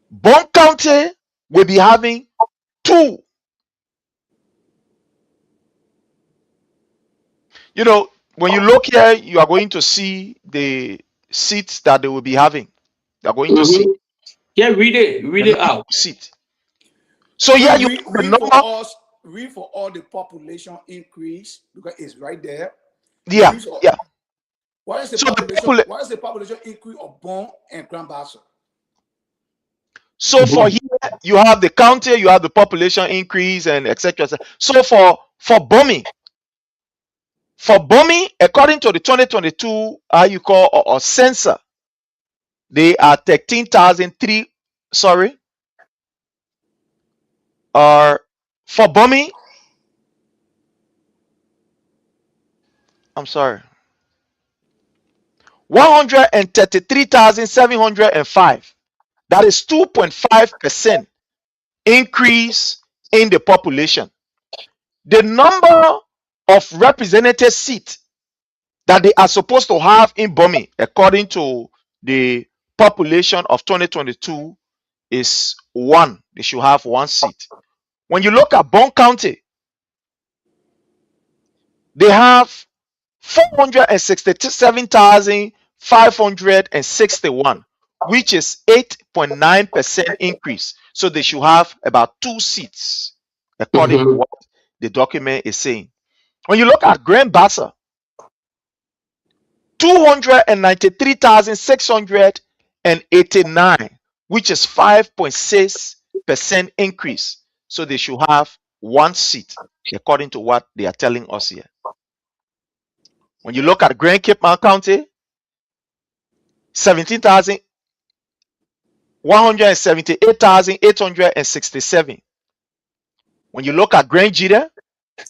Bon County will be having 2. You know, when you look here, you are going to see the seats that they will be having. They are going to see. Yeah, read it out. Seat. So yeah, you read for all the population increase because it's right there. Yeah, yeah. What is the population increase of Bon and Grand Bassa? So for here, you have the county, you have the population increase, and etc. So for Bomi, according to the 2022 census, they are 13,003. Sorry. For Bomi, I'm sorry. 133,705. That is 2.5% increase in the population. The number of representative seats that they are supposed to have in Bomi, according to the population of 2022, is 1. They should have 1 seat. When you look at Bon County, they have 467,561, which is 8.9% increase. So they should have about 2 seats, according to what the document is saying. When you look at Grand Bassa, 293,689, which is 5.6% increase. So they should have 1 seat, according to what they are telling us here. When you look at Grand Cape Mount County, 178,867. When you look at Grand Jida,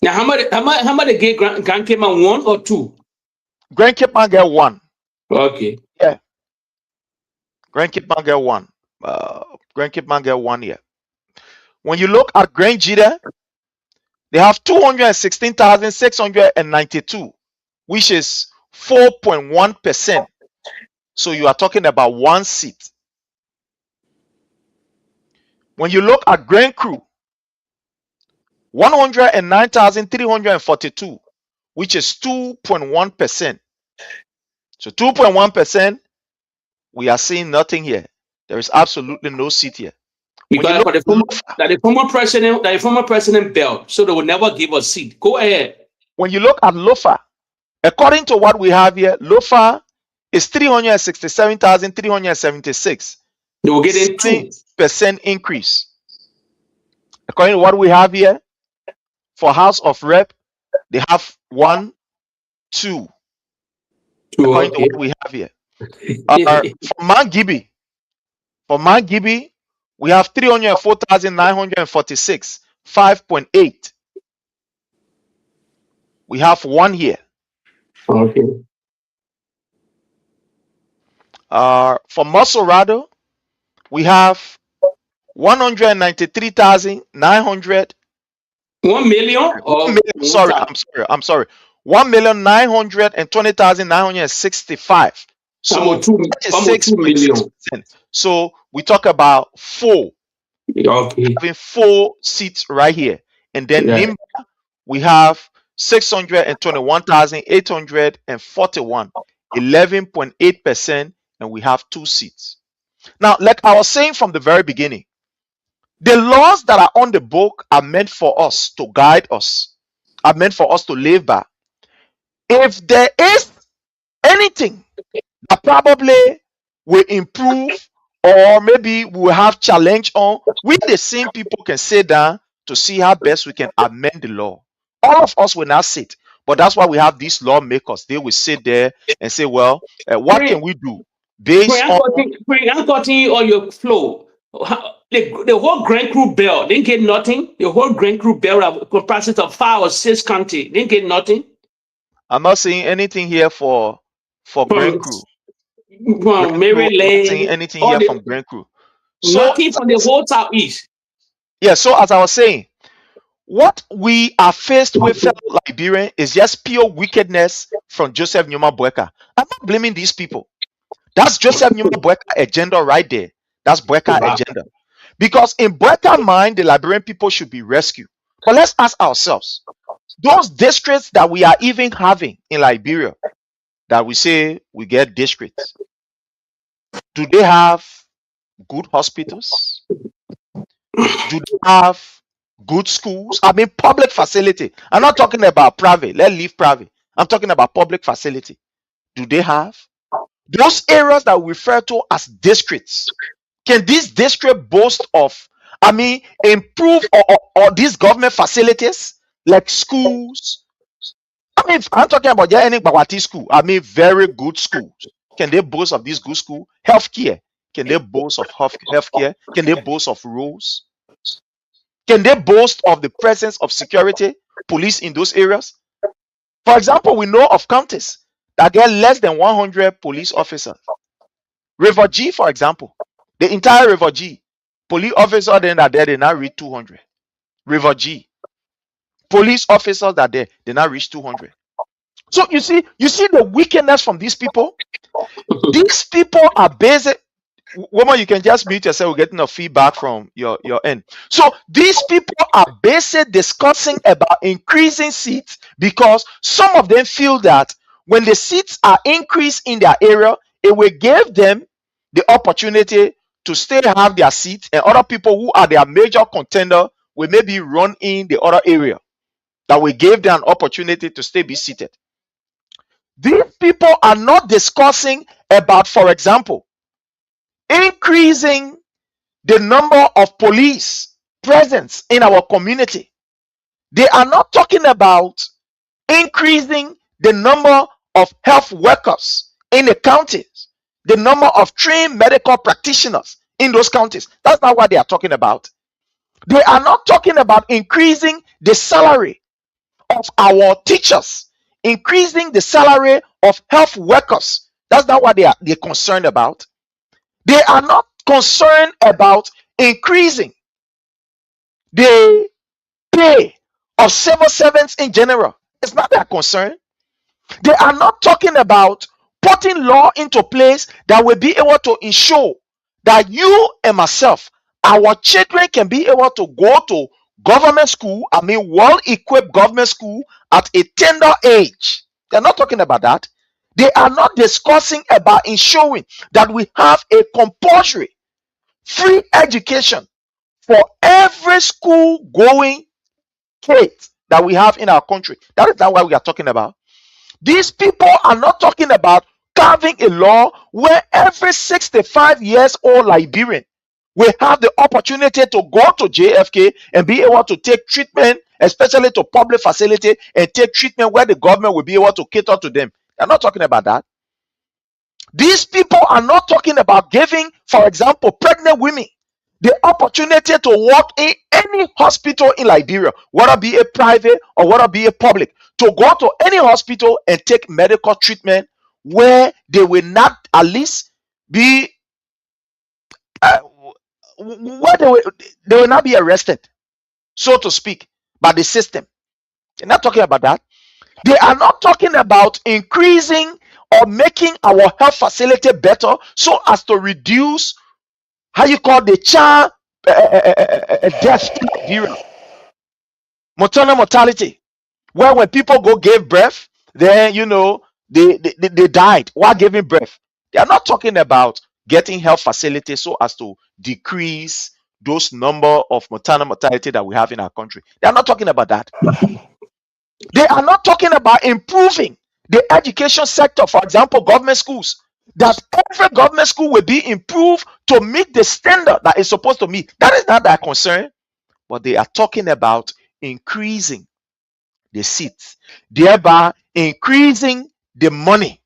now how much they get Grand Cape Mount 1 or 2? Grand Cape Mount get 1. Okay. Yeah. Grand Cape Mount get 1. Grand Cape Mount get 1 here. When you look at Grand Jida, they have 216,692, which is 4.1%. So you are talking about 1 seat. When you look at Grand Crew, 109,342, which is 2.1%. So 2.1%, we are seeing nothing here. There is absolutely no seat here. Because the former president belt, so they will never give a seat. Go ahead. When you look at Lofa, according to what we have here, Lofa is 367,376. They will get a 2% increase. According to what we have here, for House of Rep, they have 1, 2. According to what we have here. For Mount Gibby, we have 304,946, 5.8. We have 1 here. Okay. For Masorado, we have 193,900. 1 million? 1 million. Sorry, I'm sorry. 1,920,965. So 2 million. So we talk about 4. Okay. Having 4 seats right here. And then Nimba, we have 621,841, 11.8%, and we have 2 seats. Now, like I was saying from the very beginning, the laws that are on the book are meant for us to guide us, are meant for us to live by. If there is anything that probably will improve or maybe we will have challenge on, we the same people can sit down to see how best we can amend the law. All of us will not sit, but that's why we have these lawmakers. They will sit there and say, well, what can we do based on... I'm cutting on your flow. The whole Grand Crew bill didn't get nothing. The whole Grand Crew bill comprises of 5 or 6 counties didn't get nothing. I'm not seeing anything here for Grand Crew. From Maryland, seeing anything here from Grand Crew. So nothing from the whole Southeast. Yeah, so as I was saying, what we are faced with, fellow Liberian, is just pure wickedness from Joseph Nyuma Boakai. I'm not blaming these people. That's Joseph Nyuma Boakai agenda right there. That's Boakai agenda. Because in Boakai mind, the Liberian people should be rescued. But let's ask ourselves, those districts that we are even having in Liberia, that we say we get districts, do they have good hospitals? Do they have good schools? I mean, public facility. I'm not talking about private. Let's leave private. I'm talking about public facility. Do they have those areas that we refer to as districts? Can this district boast of, I mean, improve or these government facilities like schools? I mean, I'm talking about any Bawati school. I mean, very good schools. Can they boast of this good school? Healthcare. Can they boast of healthcare? Can they boast of roads? Can they boast of the presence of security, police in those areas? For example, we know of counties that get less than 100 police officers. River G, for example, the entire River G, police officers then are there, they now reach 200. River G, police officers that are there, they now reach 200. So you see the wickedness from these people. These people are based. Woman, you can just mute yourself. We're getting a feedback from your end. So these people are basically discussing about increasing seats because some of them feel that when the seats are increased in their area, it will give them the opportunity to stay have their seats, and other people who are their major contender will maybe run in the other area that will give them an opportunity to stay be seated. These people are not discussing about, for example, increasing the number of police presence in our community. They are not talking about increasing the number of health workers in the counties, the number of trained medical practitioners in those counties. That's not what they are talking about. They are not talking about increasing the salary of our teachers, increasing the salary of health workers. That's not what they're concerned about. They are not concerned about increasing the pay of civil servants in general. It's not their concern. They are not talking about putting law into place that will be able to ensure that you and myself, our children, can be able to go to government school, well-equipped government school at a tender age. They're not talking about that. They are not discussing about ensuring that we have a compulsory free education for every school going kid that we have in our country. That is not what we are talking about. These people are not talking about carving a law where every 65 years old Liberian will have the opportunity to go to JFK and be able to take treatment, especially to public facility, and take treatment where the government will be able to cater to them. They're not talking about that. These people are not talking about giving, for example, pregnant women the opportunity to work in any hospital in Liberia, whether be a private or whether be a public, to go to any hospital and take medical treatment where they will not at least be where they will not be arrested, so to speak, by the system. They're not talking about that. They are not talking about increasing or making our health facility better so as to reduce how you call the child death in Nigeria, maternal mortality, where when people go give birth, then they died while giving birth. They are not talking about getting health facilities so as to decrease those number of maternal mortality that we have in our country. They are not talking about that. They are not talking about improving the education sector, for example, government schools, that every government school will be improved to meet the standard that is supposed to meet. That is not their concern, but they are talking about increasing the seats, thereby increasing the money.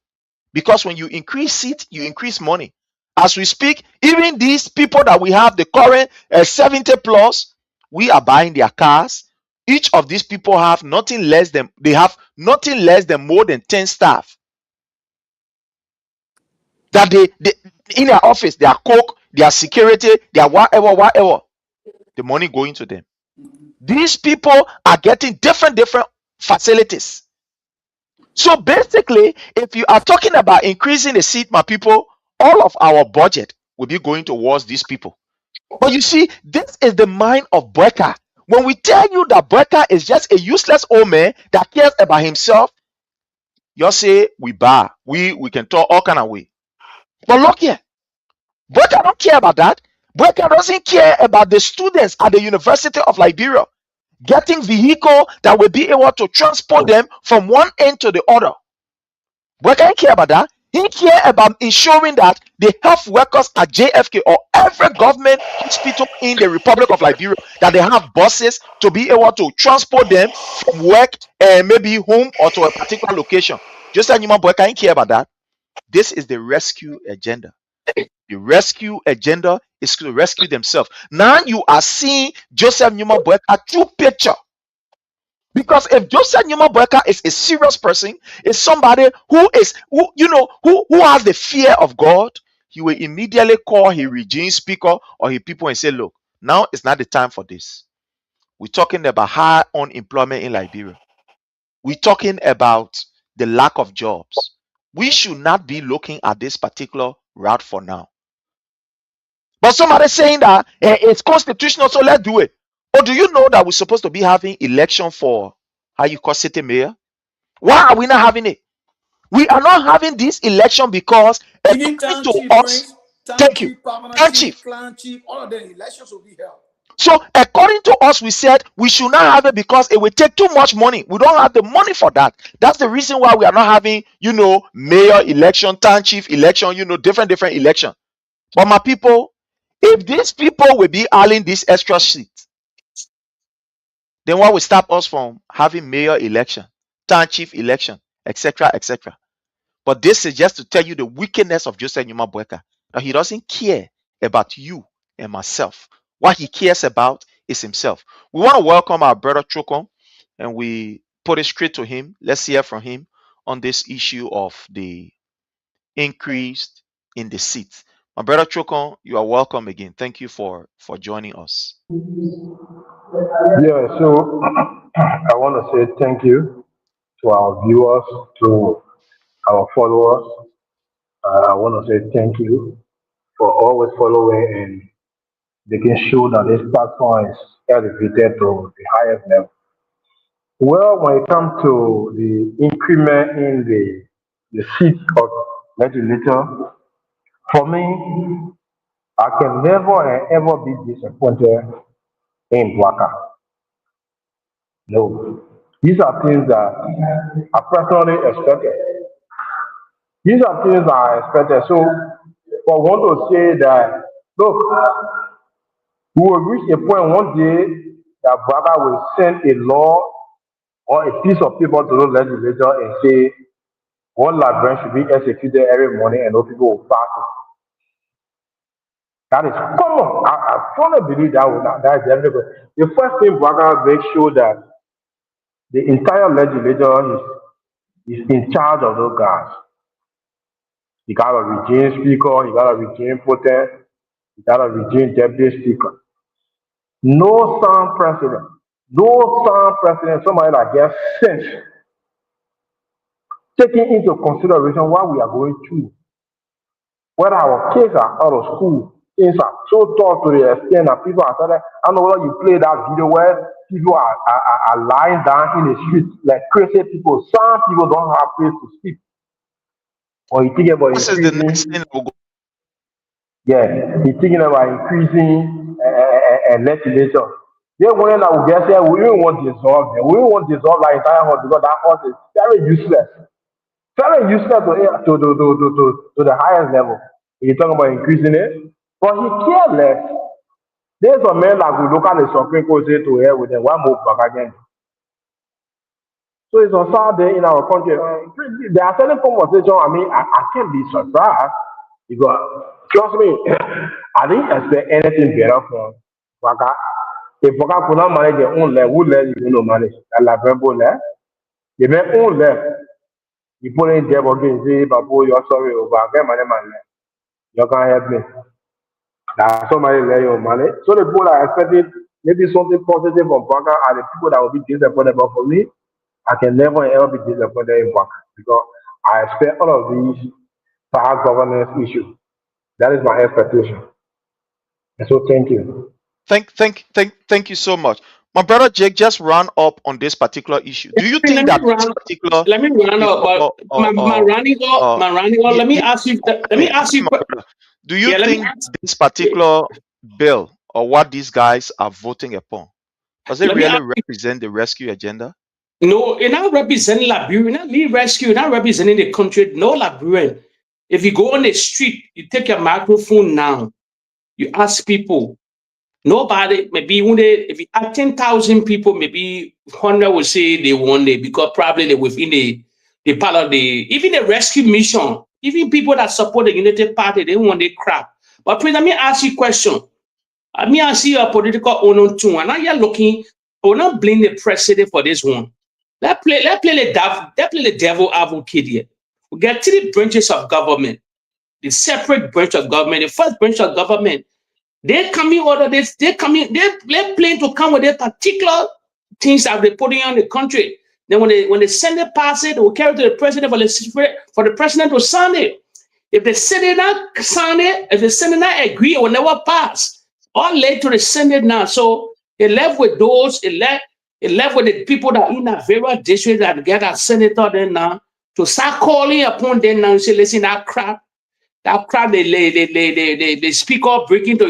Because when you increase seats, you increase money. As we speak, even these people that we have, the current 70 plus, we are buying their cars. Each of these people have nothing less than more than 10 staff. That they in their office, their cook, their security, their whatever, the money going to them. These people are getting different facilities. So basically, if you are talking about increasing the seat, my people, all of our budget will be going towards these people. But you see, this is the mind of Boakai. When we tell you that Boakai is just a useless old man that cares about himself, you say we bar. We can talk all kind of way. But look here, Boakai don't care about that. Boakai doesn't care about the students at the University of Liberia getting vehicle that will be able to transport them from one end to the other. Boakai don't care about that. He care about ensuring that the health workers at JFK or every government hospital in the Republic of Liberia, that they have buses to be able to transport them from work and maybe home or to a particular location. Just like Nyuma Boakai don't care about that. This is the rescue agenda. The rescue agenda is to rescue themselves. Now you are seeing Joseph Nyuma Boakai true picture. Because if Joseph Nyuma Boakai is a serious person, is somebody who has the fear of God, he will immediately call his regime speaker or his people and say, look, now it's not the time for this. We're talking about high unemployment in Liberia. We're talking about the lack of jobs. We should not be looking at this particular route for now. But somebody saying that it's constitutional, so let's do it. Or do you know that we're supposed to be having election for how you call city mayor? Why are we not having it? We are not having this election because according to us, thank you, town chief, clan chief, all of the elections will be held. so according to us, we said we should not have it because it will take too much money. We don't have the money for that. That's the reason why we are not having, mayor election, town chief election, different election. But my people, if these people will be earning this extra seat, then what will stop us from having mayor election, town chief election, etc., etc.? But this is just to tell you the wickedness of Joseph Nyuma Boakai. Now, he doesn't care about you and myself. What he cares about is himself. We want to welcome our brother Chokon, and we put it straight to him. Let's hear from him on this issue of the increase in the seats. My brother Chokon, you are welcome again. Thank you for joining us. Yeah, so I want to say thank you to our viewers, to our followers. I want to say thank you for always following and making sure that this platform is elevated to the highest level. Well, when it comes to the increment in the seat of legislature, for me, I can never and ever be disappointed in Boakai. No. These are things that I personally expected. These are things that I expected. So, for one to say that, look, we will reach a point one day that brother will send a law or a piece of paper to the legislature and say one Liberian should be executed every morning and no people will pass it. That is common. I strongly believe that is everybody. The first thing brother makes sure that the entire legislature is in charge of those guys. You got a regime speaker, you got a regime protest, you got a regime deputy speaker. No sound president, somebody that gets sent, taking into consideration what we are going through. Whether our kids are out of school, things are so tough to the extent that people are starting. I don't know whether you play that video where people are lying down in the street like crazy people. Some people don't have place to sleep. Or you think about increasing. Yeah, he's thinking about increasing legislation. They want that we get here, we don't want dissolve them. We don't want dissolve that entire house because that house is very useless. Very useless to the highest level. You're talking about increasing it, but he cares less. There's a man like we look at the Supreme Court say to here with them, one more back again. So it's a sad day in our country. There are certain conversations, I can't be surprised because, trust me, I didn't expect anything better from Boakai. If Boakai could not manage their own left, who left you don't manage? And like Brembo left, they made own left. You put in there again, say, Babu, you're sorry, over again, my man. You can't help me. That somebody left your money. So the people are expecting maybe something positive from Boakai are the people that will be disappointed. But for me, I can never ever be disappointed in Boakai because I expect all of these power governance issues. That is my expectation. And so thank you. Thank you so much. My brother Jake just ran up on this particular issue. Do you think that this particular? Let me run up. Let me ask you. Do you think this particular bill or what these guys are voting upon does it really represent the rescue agenda? No, it not representing Liberia. Not me rescue. Not representing the country. No Liberian. If you go on the street, you take your microphone now. You ask people. Nobody, maybe when if you have 10,000 people, maybe 100 will say they want it because probably they within the part of even the rescue mission, even people that support the United Party, they want the crap. But please, let me ask you a question. Let me ask you a political owner too. And now you're looking, I will not blame the president for this one. Let's play the devil advocate here. We get 3 branches of government, the separate branch of government, the first branch of government. They coming out of this, they're planning to come with their particular things that they're putting on the country. Then when the Senate pass it, they will carry it to the president for the president to sign it. If the Senate not sign it, if the Senate not agree, it will never pass. All led to the Senate now. So it left with those, it left with the people that in a various district that get a senator then now to start calling upon them now and say, listen, that crap, the speaker break into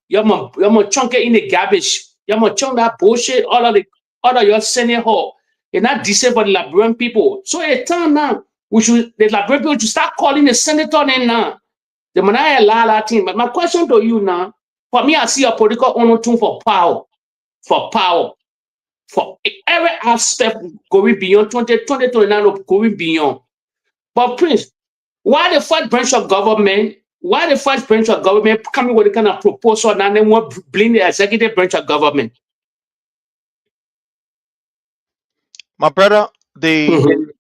you're gonna chunk it in the garbage. You're gonna chunk that bullshit all of your Senate hall. It's not decent for the Liberian people. So it's time now. The Liberian people should start calling the senator then now. The man I allow that thing. But my question to you now, for me, I see a political honor tune for power. For every aspect going beyond 2029 going beyond. But Prince, why the first branch of government coming with a kind of proposal and then want to blame the executive branch of government? My brother, the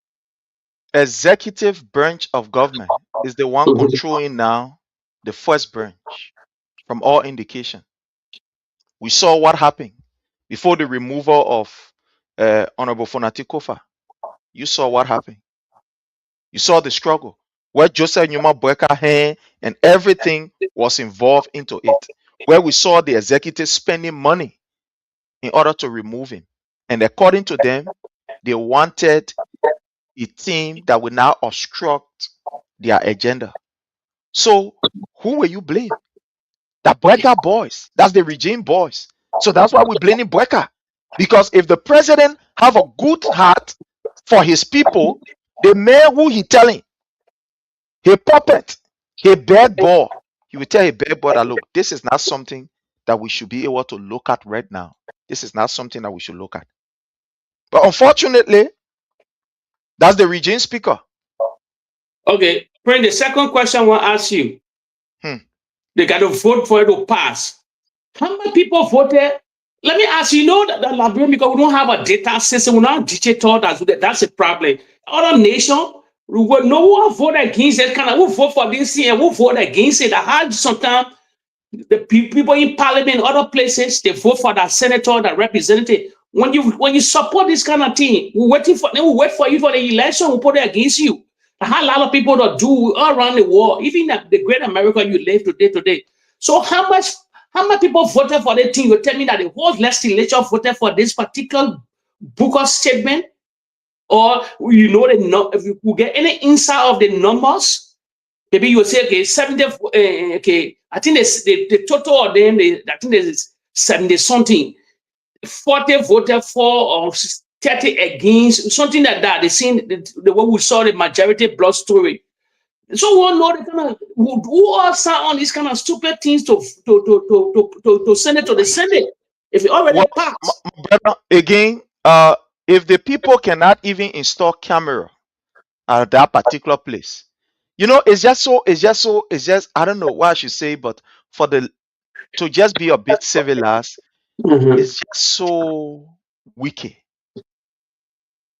executive branch of government is the one controlling now the first branch from all indication. We saw what happened before the removal of Honorable Fonati Kofa. You saw what happened. You saw the struggle where Joseph Nyuma Boakai and everything was involved into it, where we saw the executive spending money in order to remove him. And according to them, they wanted a team that will now obstruct their agenda. So who will you blame? The Boakai boys. That's the regime boys. So that's why we're blaming Boakai. Because if the president have a good heart for his people, the man who he telling, he puppet, he bad boy, he will tell a bad boy that, look, this is not something that we should be able to look at right now. This is not something that we should look at. But unfortunately, that's the regime speaker. Okay, Prince, the second question I want to ask you. They got to vote for it to pass. How many people voted? Let me ask you, that Liberian, because we don't have a data system, we're not digital, that's a problem. Other nations, we will know who vote against it, who vote for this and who vote against it. I had sometimes the people in parliament, other places, they vote for that senator, that representative. When you support this kind of thing, we wait for you for the election, we put it against you. I had a lot of people that do all around the world, even the great America you live today. So how much people voted for that thing? You tell me that the whole legislature voted for this particular Booker statement, or if you get any insight of the numbers, maybe you will say, okay, 70, okay, I think the total of them, I think there's 70 something, 40 voted for or 30 against, something like that. They seen the way we saw the majority blood story. So we know the kind of who are on these kind of stupid things to send it to the Senate if it already passed. My brother, again, if the people cannot even install camera at that particular place, it's just I don't know what I should say, but to just be a bit civilized, it's just so wicked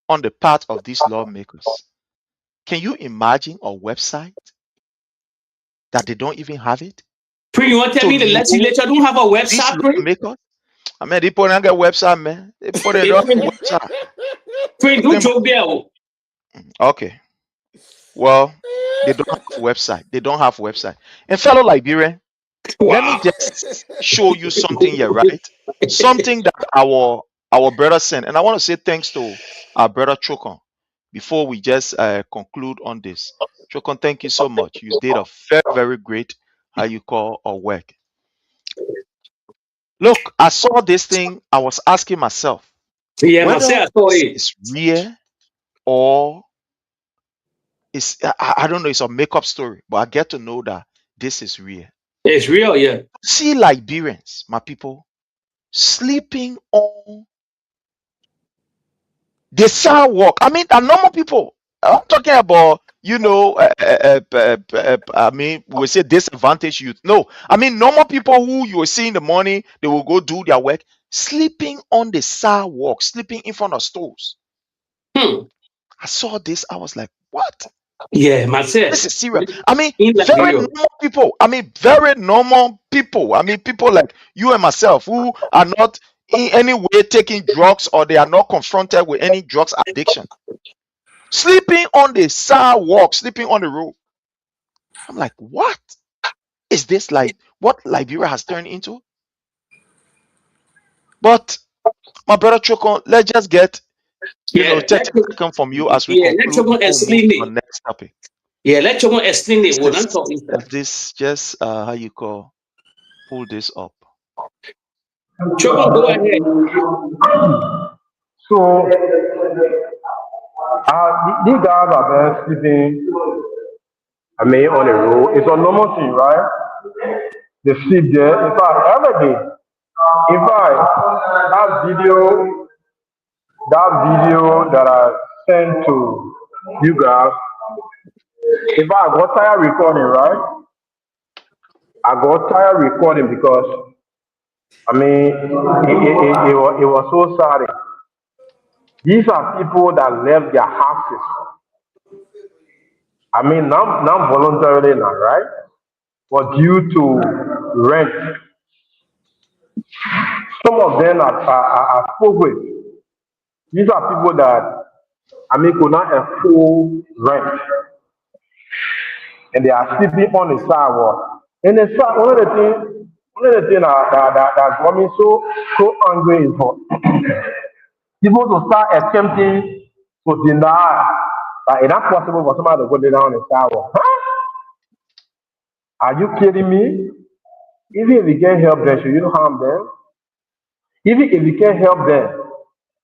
on the part of these lawmakers. Can you imagine a website that they don't even have it? You want to tell me the legislature don't have a website? Lawmakers? I mean, they put on a website, man. They put it on a website. Okay. Well, they don't have website. They don't have website. And fellow Liberian, let me just show you something here, right? Something that our brother sent. And I want to say thanks to our brother Chokon before we just conclude on this. Chokon, thank you so much. You did a very, very great, work. Look, I saw this thing. I was asking myself, whether it's real or I don't know, it's a makeup story, but I get to know that this is real. It's real, yeah. See Liberians, my people, sleeping on the sidewalk. I mean, the normal people. I'm talking about, I mean, we say disadvantaged youth. No, I mean, normal people who you will see in the morning, they will go do their work, sleeping on the sidewalk, sleeping in front of stores. I saw this. I was like, what? Yeah, myself. This is serious. I mean, very normal people. I mean, very normal people. I mean, people like you and myself who are not in any way taking drugs or they are not confronted with any drugs addiction. Sleeping on the sidewalk, sleeping on the road. I'm like, what is this like? What Liberia has turned into? But my brother Choko, let's just get 30 seconds from you as we conclude before we move to the next topic. Yeah, let Choko explain it. We're not talking. This just how you call pull this up. Choko, go ahead. So these guys are there sleeping, I mean, on the road. It's a normal thing, right? They sleep there. In fact, every day. In fact, that video that I sent to you guys, in fact, I got tired recording, right? I got tired recording because, I mean, it was so sad. These are people that left their houses. I mean, not voluntarily now, right? But due to rent. Some of them are spoke with. These are people that, I mean, could not afford rent. And they are sleeping on the sidewalk. And the one of the things that got me so angry is for people to start attempting to deny that it's not possible for somebody to go down on the sidewalk. Huh? Are you kidding me? Even if you can't help them, should you harm them? Even if you can't help them,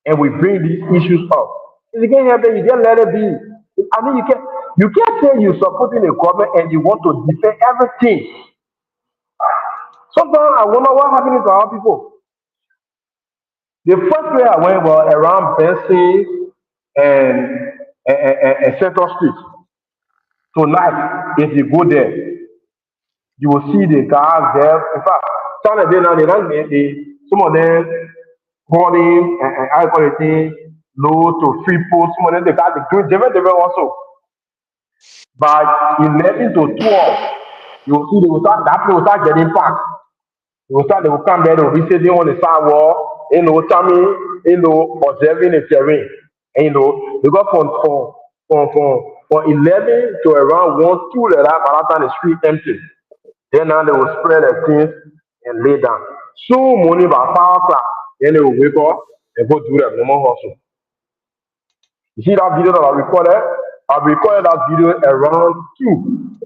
and we bring these issues up, if you can't help them, you just let it be. I mean, you can't say you're supporting the government and you want to defend everything. Sometimes I wonder what happened to our people. The first way I went was around Benson and Central Street. Tonight, if you go there, you will see the guys there. In fact, some of them calling and I call it low to free post. Some of them they got the good different also. By 11 to 12, you will see that place will start getting packed. They will come there, they will be sitting on the sidewalk, observing the terrain. And, because from 11 to around 1, 2, like that, by that time the street empty. Then now they will spread the things and lay down. So money by 5 o'clock, then they will wake up and go do their normal hustle. You see that video that I recorded? I recorded that video around 2.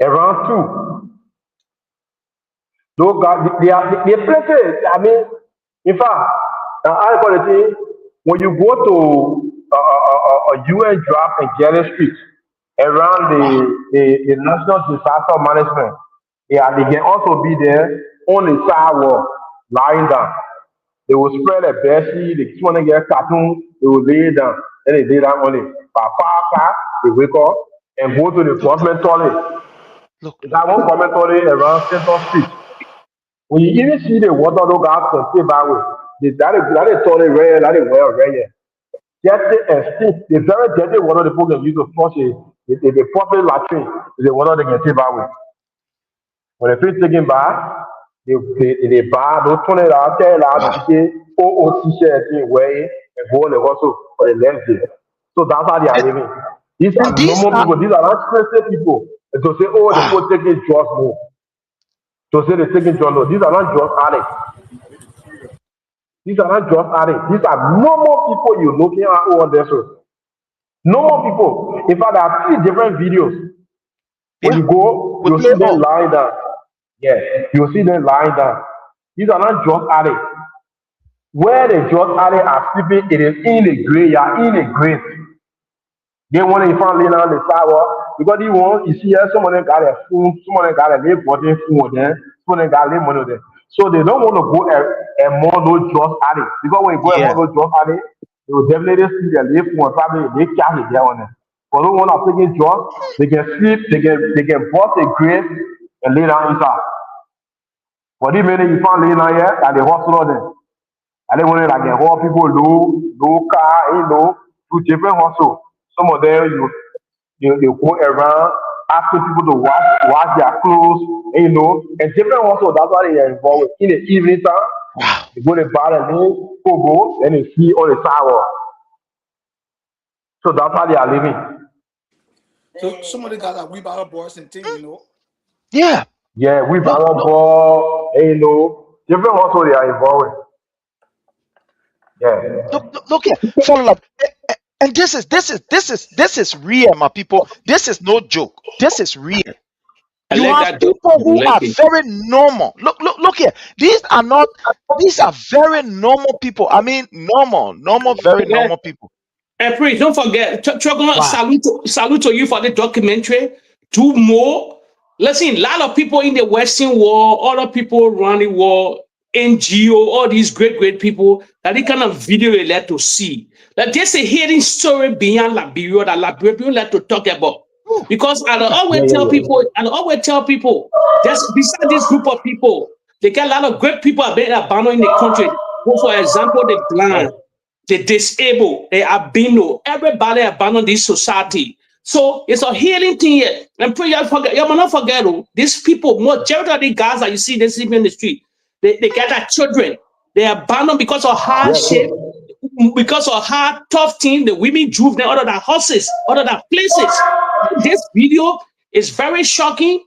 Around 2. Those guys, they plenty. I mean, in fact, I call it when you go to a UN draft in Jerry Street around the National Disaster Management, yeah, they can also be there on the sidewalk, lying down. They will spread a bedsheet, they want to get cartoon, they will lay down, and they lay down on it. By 5 o'clock, they wake up and go to the government toilet. That one government toilet around Central Street. When you even see the water those guys can stay by with, that is toilet red, that is well red. Dirty and stink. The very dirty water the people can use to flush the public latrine is the water they can stay by with. When they finish taking bath, they buy those $20, $10 ticket, t-shirt thing, wear it, and go on the hustle for the next day. So that's how they are living. These are normal people. These are not stressed people. And to say, oh, the people taking drugs more. To say they're taking drugs, no, these are not drug addicts. These are not drug addicts. These are normal people you're looking at over there. So normal people. In fact, there are 3 different videos. When you go, you'll see them lying down. Yes, you'll see them lying down. These are not drug addicts. Where the drug addicts are sleeping, it is in the graveyard, in the grave. They want to find laying on the sidewalk because you see some of them got a phone, some of them got a live body phone there, some of them got live money there. So they don't want to go among those drug addicts because when you go among those drug addicts, they will definitely see their live phone, probably they carry there on them. For those one are taking drugs, they can sleep, they can bust a grave and lay down inside. For the minute you find laying down here, that the hospital then. And they want to like all people low car, to different hospitals. Some of them you go around asking people to wash their clothes, and different hospitals. That's why they are involved with. In the evening time, they go to the bar and go, and they see on the sidewalk. So that's how they are living. So some of the guys are wheelbarrow boys and things, you know. Yeah. Yeah, we Look, barrel ball, different also they are involved with. Yeah. look here. Follow up. And this is real, my people. This is no joke. This is real. I You like have that. people who Like are it. very normal. Look here. These are very normal people. I mean, normal, very Yeah. normal people. And please don't forget, Wow. salute to you for the documentary. Do more. Listen, a lot of people in the Western world, other people around the world, NGO, all these great people, that they kind of video they like to see. Like there's a hidden story beyond Liberia that Liberia people like to talk about. Because I always tell people, just beside this group of people, they get a lot of great people have been abandoned in the country. For example, the blind, the disabled, the albino, everybody abandoned this society. So it's a healing thing here. And pray you forget, you must not forget, these people, majority of the guys that you see they sleep in the street, they get their children. They abandoned because of hardship, because of hard, tough things. The women drove them out of their houses, out of their places. This video is very shocking.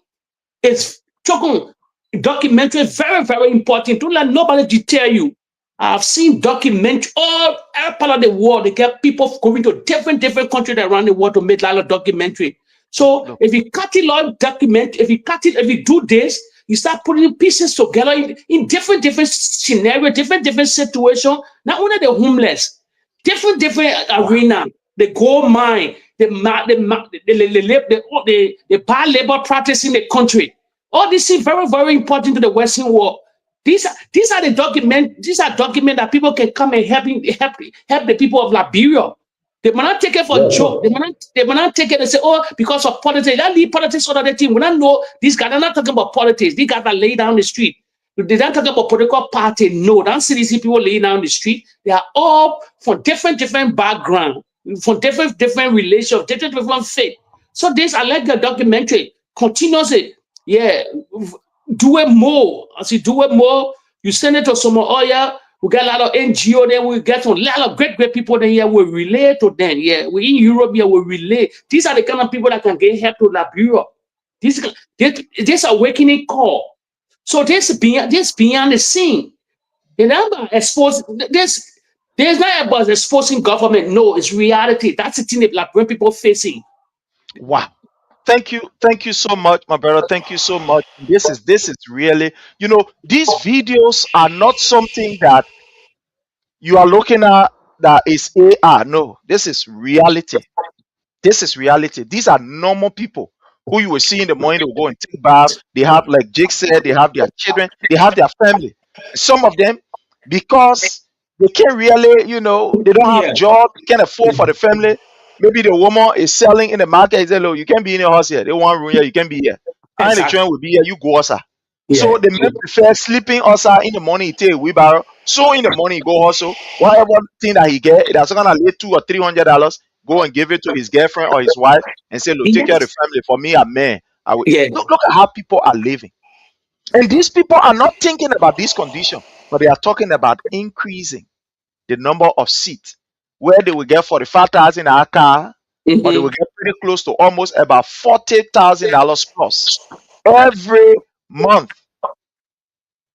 It's shocking. Documentary, very, very important. Don't let nobody deter you. I've seen documentary all part of the world. They get people going to different countries around the world to make a lot of documentary. So if you cut it like document, if you do this, you start putting pieces together in different scenarios, different situations. Not only the homeless, different arena, the gold mine, the bad labor practice in the country. All these is very, very important to the Western world. These are documents that people can come and help the people of Liberia. They might not take it for a joke. They might not take it and say, oh, because of politics. They leave politics on the team. We don't know these guys are not talking about politics. These guys are laying down the street. They don't talk about political party. No, don't see these people laying down the street. They are all from different background, from different relations, different faith. So this, I like the documentary. Continuously, yeah, do it more. As you do it more, you send it to someone. Oh yeah, we got a lot of NGO there. We get a lot of great people there. Yeah, we relate to them. Yeah, we in Europe. Yeah, we relate. These are the kind of people that can get help to Liberia. This awakening call. So this beyond the scene. Remember, there's not about exposing government. No, it's reality. That's the thing that Liberian people facing. Wow. Thank you so much, my brother. Thank you so much. This is really, these videos are not something that you are looking at that is AR. No, this is reality. This is reality. These are normal people who you will see in the morning. They will go and take bath. They have, like Jake said, they have their children. They have their family. Some of them, because they can't really, they don't have job, can't afford for the family. Maybe the woman is selling in the market. He said, look, you can't be in your house here. They want room here. You can't be here. And the children will be here. You go also. So the men prefer sleeping also in the morning. He take a wheelbarrow. So in the morning he go also. Whatever thing that he get, that's gonna lay $200 or $300. Go and give it to his girlfriend or his wife and say, look, take care of the family. For me, I'm man. Look at how people are living. And these people are not thinking about this condition, but they are talking about increasing the number of seats where they will get 45,000 a car, or they will get pretty close to almost about $40,000 plus every month.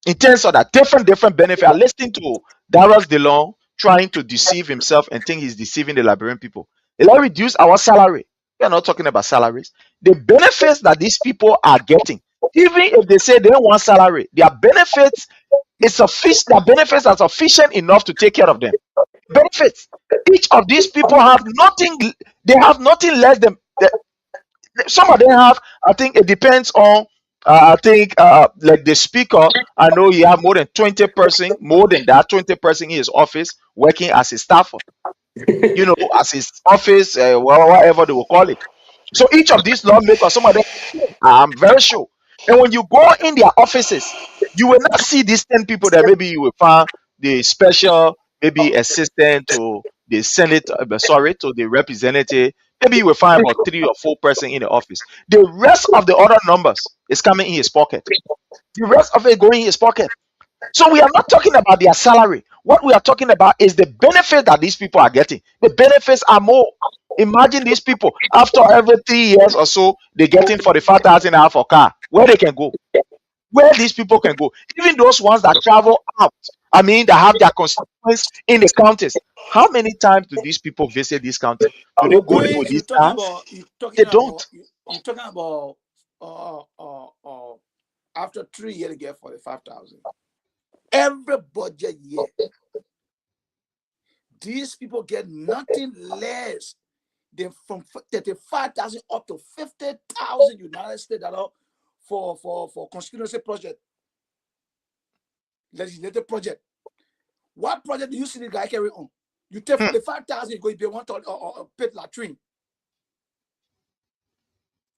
In terms of that, different benefit. I listened to Darius DeLong trying to deceive himself and think he's deceiving the Liberian people. Let's reduce our salary. We are not talking about salaries. The benefits that these people are getting, even if they say they don't want salary, their benefits their benefits are sufficient enough to take care of them. Benefits. Each of these people have nothing. They have nothing less than. Some of them have. I think it depends on. Like the speaker, I know he have more than 20 person, more than that 20 person in his office working as a staffer. As his office, whatever they will call it. So each of these lawmakers, some of them, I'm very sure. And when you go in their offices, you will not see these 10 people that maybe you will find the special, maybe assistant to the Senate, to the representative. Maybe you will find about 3 or 4 person in the office. The rest of the other numbers is coming in his pocket. The rest of it going in his pocket. So we are not talking about their salary. What we are talking about is the benefit that these people are getting. The benefits are more. Imagine these people after every 3 years or so, they're getting 45,000 naira for car. Where they can go? Where these people can go? Even those ones that travel out, I mean, that have their constituents in the counties. How many times do these people visit this county? Do they go there with these cars? They don't. You're talking about after 3 years they get 45,000. Every budget year, these people get nothing less than from 35,000 up to 50,000 United States dollar for constituency project, legislative project. What project do you see the guy carry on? You take 45,000, you go to one or pit latrine,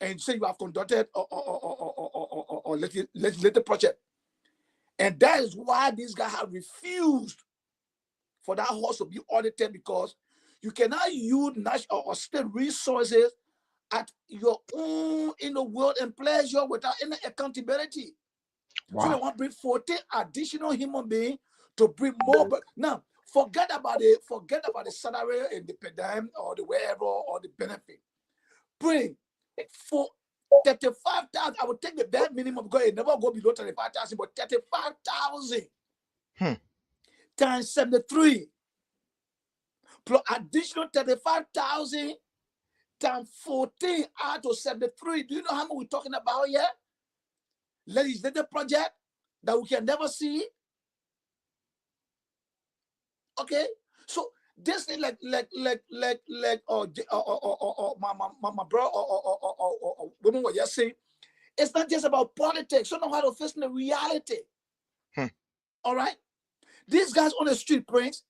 and you say you have conducted or legislative project, and that is why these guys have refused for that house to be audited, because you cannot use national or state resources at your own in the world and pleasure without any accountability. Wow. So they want to bring 14 additional human beings to bring more. But now forget about the salary and the per diem or the wherever or the benefit. Bring for 35,000. I would take the bare minimum because it never go below 35,000, but 35,000 times 73 plus additional 35,000 times 14 out of 73. Do you know how much we're talking about here? Legislative project that we can never see. Okay, so this thing like my bro or women were just saying, it's not just about politics. You know how to face the reality. All right, these guys on the street, Prince.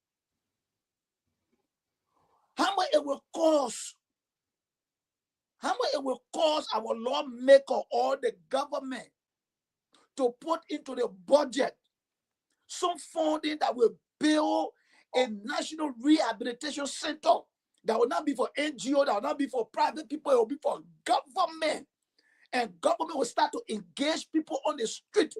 How much it will cost? How much it will cost our lawmaker or the government to put into the budget some funding that will build a national rehabilitation center that will not be for NGO, that will not be for private people, it will be for government. And government will start to engage people on the street,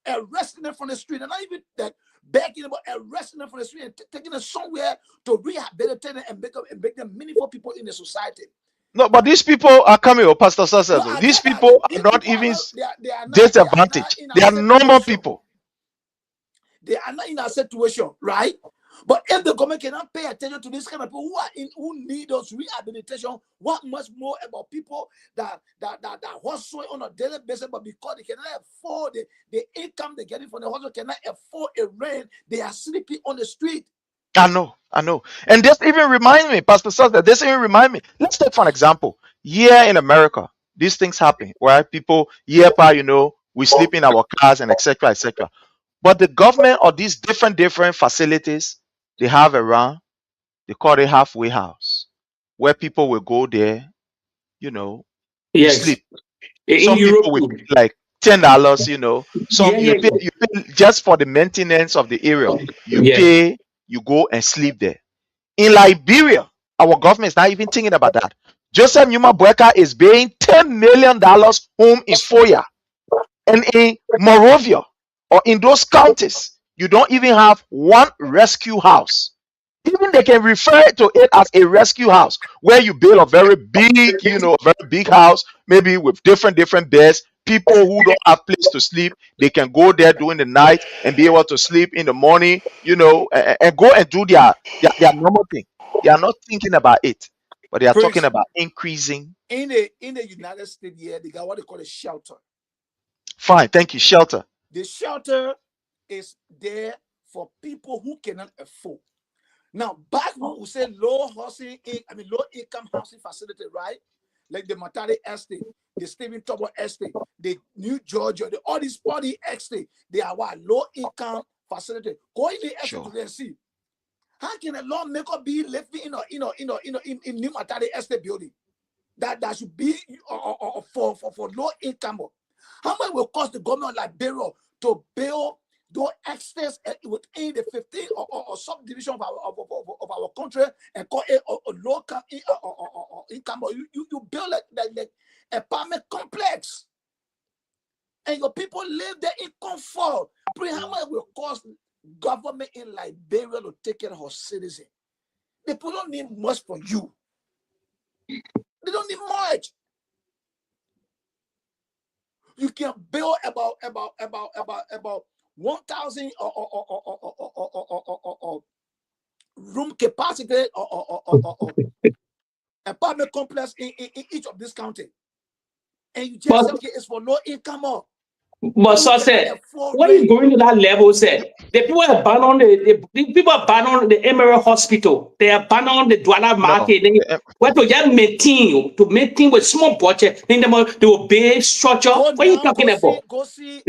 arresting them from the street, and not even that begging about arresting them from the street and taking them somewhere to rehabilitate them and make them meaningful people in the society. No, but these people are coming, Pastor Sasa. No, these people are not even disadvantaged. They are normal people. They are not in a situation, right? But if the government cannot pay attention to this kind of people who need those rehabilitation, what much more about people that hustle on a daily basis, but because they cannot afford the income they're getting from the hustle, cannot afford a rent, they are sleeping on the street. I know. And this even remind me, Pastor Sasa, this even remind me. Let's take for an example. Here in America, these things happen, where people, we sleep in our cars and etc., etc. But the government or these different facilities they have around, they call it halfway house, where people will go there, sleep. Some people will pay like $10, Some you pay just for the maintenance of the area. You pay, you go and sleep there. In Liberia, our government is not even thinking about that. Joseph Nyuma Boakai is paying $10 million home in Foya. And in Morovia, or in those counties, you don't even have one rescue house. Even they can refer to it as a rescue house, where you build a very big, very big house, maybe with different beds. People who don't have place to sleep, they can go there during the night and be able to sleep in the morning, and go and do their normal thing. They are not thinking about it, but they are talking about increasing. In the United States, they got what they call a shelter. Fine, thank you. Shelter. The shelter is there for people who cannot afford. Now, back when we say low income housing facility, right? Like the Matari Estate, the Stephen Tubble Estate, the New Georgia, all these body estate, they are what low income facility. Go in the estate to see. How can a lawmaker be living in New Matari Estate building? That should be for low income. How much will cost the government of Liberia to build those estates within the 15 or subdivision of our country and call it a local income? You build like apartment complex, and your people live there in comfort. How much will cost government in Liberia to take care of her citizens? The people don't need much from you. They don't need much. You can build about 1,000 room capacity or apartment complex in each of this county, and you just say, okay, it's for low income or. But so say, when you going to that level, say the people abandon the people abandon the Emerald Hospital, they abandon the Douala market. What to just maintain with small budget, then they will build structure. What are you talking about? Go see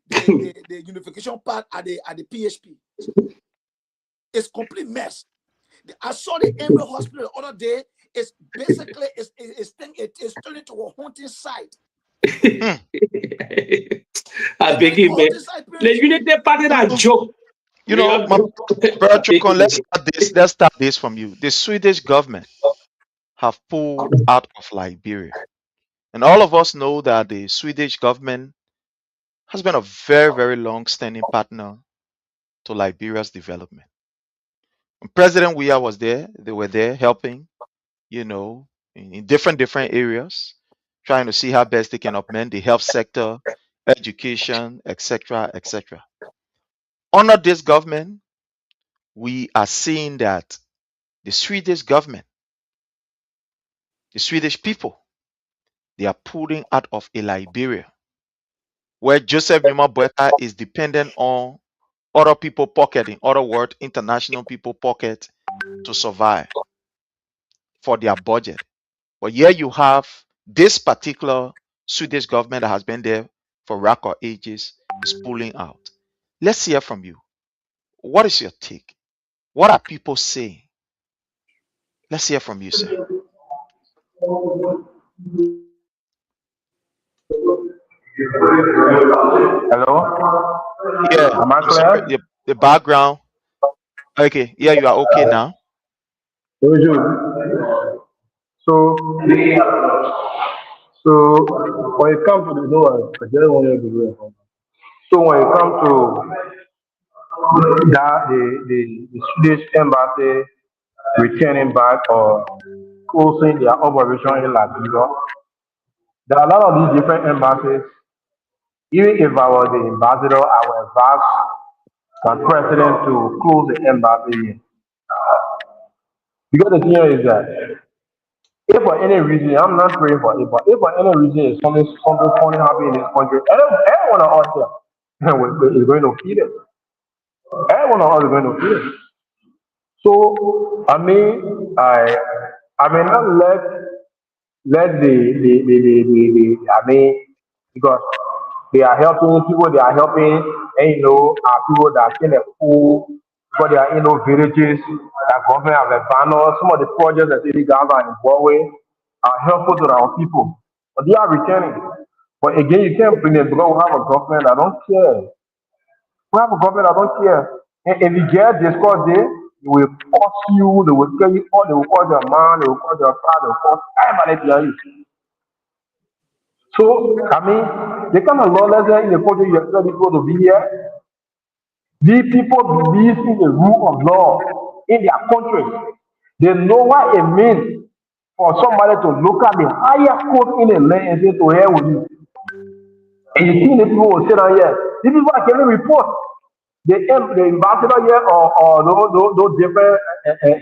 the unification part at the PHP. It's complete mess. I saw the Emerald Hospital the other day. It's basically it's turned into a haunting site. I beg you, man. The unity party that joke. You know, let's start this from you. The Swedish government have pulled out of Liberia. And all of us know that the Swedish government has been a very, very long-standing partner to Liberia's development. When President Weah was there, they were there helping, you know, in different areas, trying to see how best they can augment the health sector, education, etc., etc. Under this government, we are seeing that the Swedish government, the Swedish people, they are pulling out of a Liberia where Joseph Nyuma Boakai is dependent on other people pocket, in other words, international people pocket to survive for their budget. But here you have this particular Swedish government that has been there for record ages is pulling out. Let's hear from you. What is your take? What are people saying? Let's hear from you, sir. Hello? Yeah. Am I clear? The background. Okay. Yeah, you are okay now. So when it comes to the when it comes to that the Swedish embassy returning back or closing their operation in Liberia, there are a lot of these different embassies. Even if I was the ambassador, I would advise my president to close the embassy. Because the thing is that if for any reason, I'm not praying for it, but if for any reason something funny happening in this country, everyone of us here is going to feel it. Everyone of us is going to feel it. So I mean, I may not let I mean, because they are helping people, they are helping, and you know, people that are in the pool, because they are in those villages that government have abandoned. Some of the projects that city government in Huawei are helpful to our people, but they are returning. But again, you can't bring it because we have a government that don't care. We have a government that don't care. And if you get discourse there, they will cost you, they will tell you all, they will call your man, they will call your father, they will call everybody behind you. So, I mean, the kind of lawlessness in the country you expect people to be here. These people believe in the rule of law in their country. They know what it means for somebody to look at the highest court in the land and say to hell with you. And you see the people will sit down here. These people are getting report. The ambassador here or those different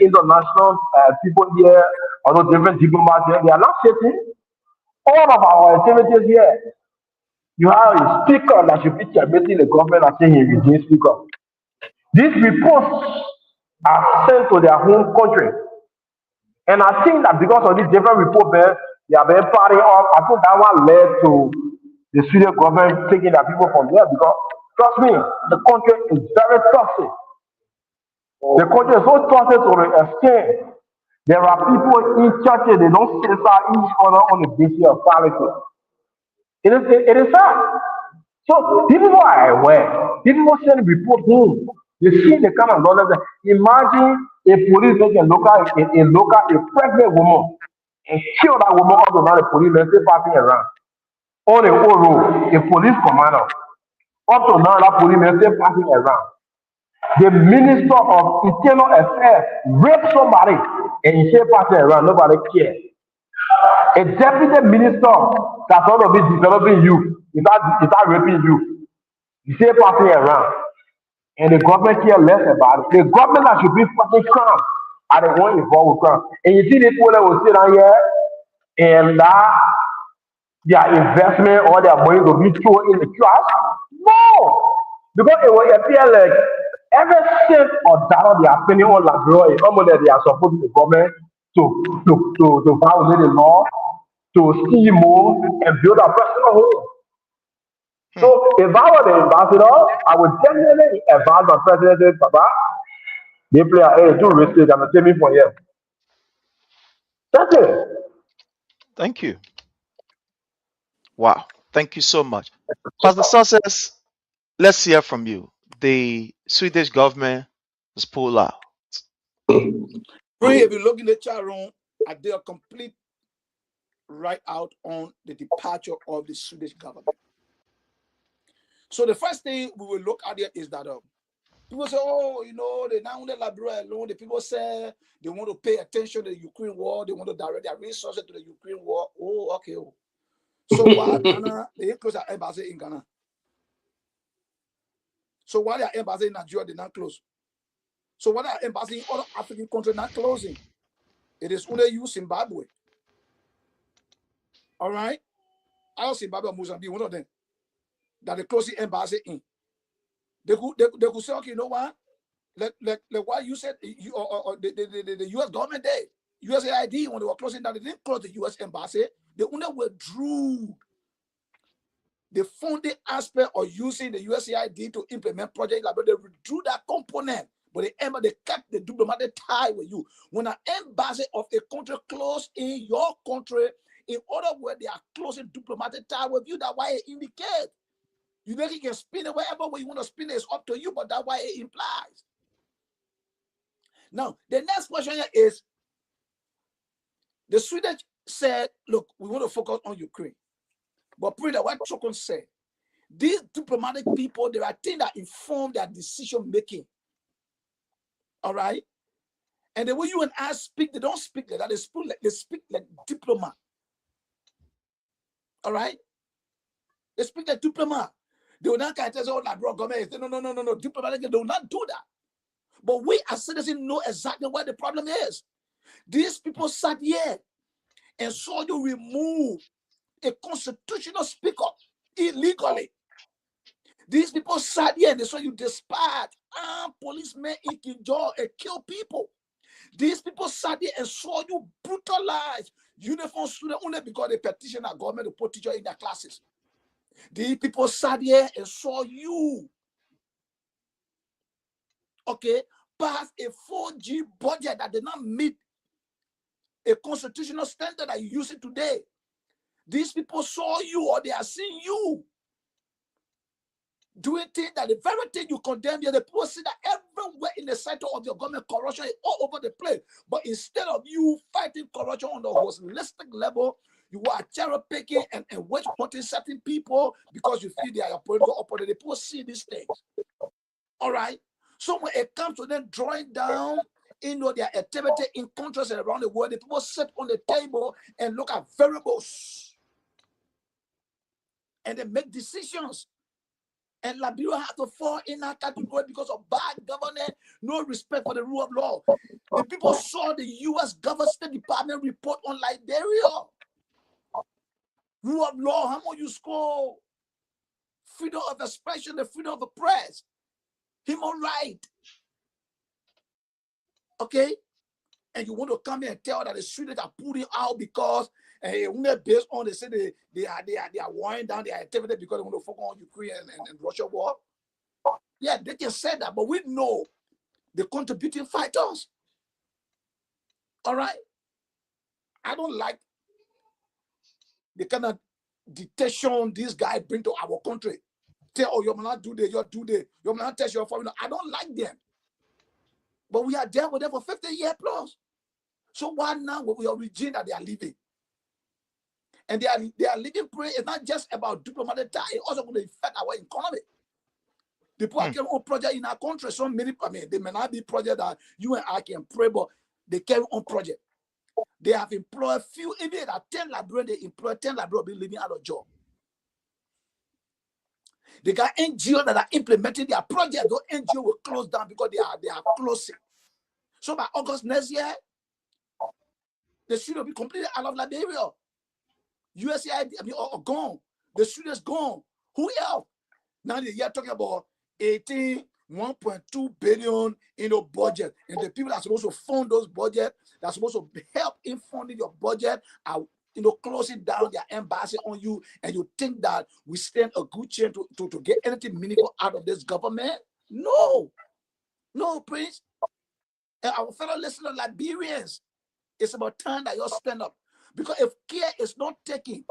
international people here or those different diplomats here, they are not sitting. All of our activities here, you have a speaker that should be meeting the government and saying he redeemed speaker. These reports are sent to their home country. And I think that because of these different reports, they are being party off. I think that one led to the Swedish government taking their people from there because, trust me, the country is very toxic. The country is so toxic to the extent there are people in churches, they don't criticize each other on the basis of politics. It is sad. So people are aware. People send report home. They see the kind of knowledge. Imagine a police making a pregnant woman and kill that woman up to now the police men still passing around. On the whole road, a police commander. Up to now that police men still passing around. The Minister of Internal Affairs raped somebody. and you say party around, nobody care. A deputy minister that's all of it developing you, without raping you. You say party around, and the government care less about it. The government that should be fucking calm are the one involved with crime. And you see the people that will sit down here and that their investment or their money will be thrown in the trash. No, because it will appear like every cent or dollar they are spending on Liberia is almost that they are supporting the government to violate the law, to steal more and build a personal home. So if I were the ambassador, I would definitely advise my president, Papa, they play a too risky, I'm going to take me for here. That's it. Thank you. Wow. Thank you so much. Pastor Success, let's hear from you. The Swedish government has pulled out. If you look in the chat room, I did a complete write out on the departure of the Swedish government. So the first thing we will look at here is that people say, oh, you know, they now only Liberia alone. The people say they want to pay attention to the Ukraine war. They want to direct their resources to the Ukraine war. Oh, okay. Oh. So why Ghana, they close their embassy in Ghana? So why their embassy in Nigeria did not close? So why their embassy in other African countries not closing? It is only you, Zimbabwe. All right? I don't Zimbabwe or Mozambique, one of them, that they close the embassy in. They could say, okay, you know what? Like what you said, you, or the U.S. government did. USAID, when they were closing down, they didn't close the U.S. embassy. They only withdrew the funding aspect of using the USAID to implement projects. Like, they withdrew that component, but they kept the diplomatic tie with you. When an embassy of a country close in your country, in other words, they are closing diplomatic tie with you. That's why it indicates. You know, you can spin it wherever way you want to spin it. It's up to you, but that's why it implies. Now, the next question here is, the Swedish said, look, we want to focus on Ukraine. But pretty what Chokon said, these diplomatic people, there are things that inform their decision making. All right? And the way you and I speak, they don't speak like that. They speak like diplomat. All right? They speak like diplomat. They will not kind of say, oh, like, bro, government. No. Diplomatic, they will not do that. But we as citizens know exactly what the problem is. These people sat here and saw you remove a constitutional speaker illegally. These people sat here and they saw you dispatch armed policemen in Kinjor and kill people. These people sat here and saw you brutalize uniform students only because they petitioned our government to put teachers in their classes. These people sat here and saw you, okay, pass a 4G budget that did not meet a constitutional standard that you use it today. These people saw you, or they are seeing you doing things that the very thing you condemn here, the people see that everywhere in the center of your government, corruption is all over the place. But instead of you fighting corruption on the holistic level, you are cherry picking and witch hunting certain people because you feel they are your political opponent. The people see these things. All right. So when it comes to them drawing down, their activity in countries around the world, the people sit on the table and look at variables, and they make decisions. And Liberia has to fall in that category because of bad governance, no respect for the rule of law. The people saw the U.S. government State Department report on Liberia. Rule of law, how much you score? Freedom of expression, the freedom of the press, human right. Okay? And you want to come here and tell that the students are putting out because based on they say they are winding down their activity because they want to focus on Ukraine and Russia war. Yeah, they can say that, but we know the contributing fighters. All right. I don't like the kind of detention these guys bring to our country. Tell, oh, you will not do this, you do this, you will not test your foreign. I don't like them. But we are there with them for 50 years plus. So why now with your regime that they are living? And they are living prayer. It's not just about diplomatic tie, it's also going to affect our economy. The people are on project in our country. So many, I mean, they may not be projects that you and I can pray, but they carry on project. They have employed few, even at 10 Liberians, they employ 10 Liberians living out of job. They got NGOs that are implementing their project. Those NGOs will close down because they are closing. So by August next year, the students will be completely out of Liberia. USAID, are gone. The students gone. Who else? Now they are talking about 1.2 billion in the budget. And the people that are supposed to fund those budgets, that are supposed to help in funding your budget, are closing down their embassy on you, and you think that we stand a good chance to get anything meaningful out of this government? No. No, Prince. And our fellow listeners, Liberians, it's about time that you stand up. Because if care is not taken,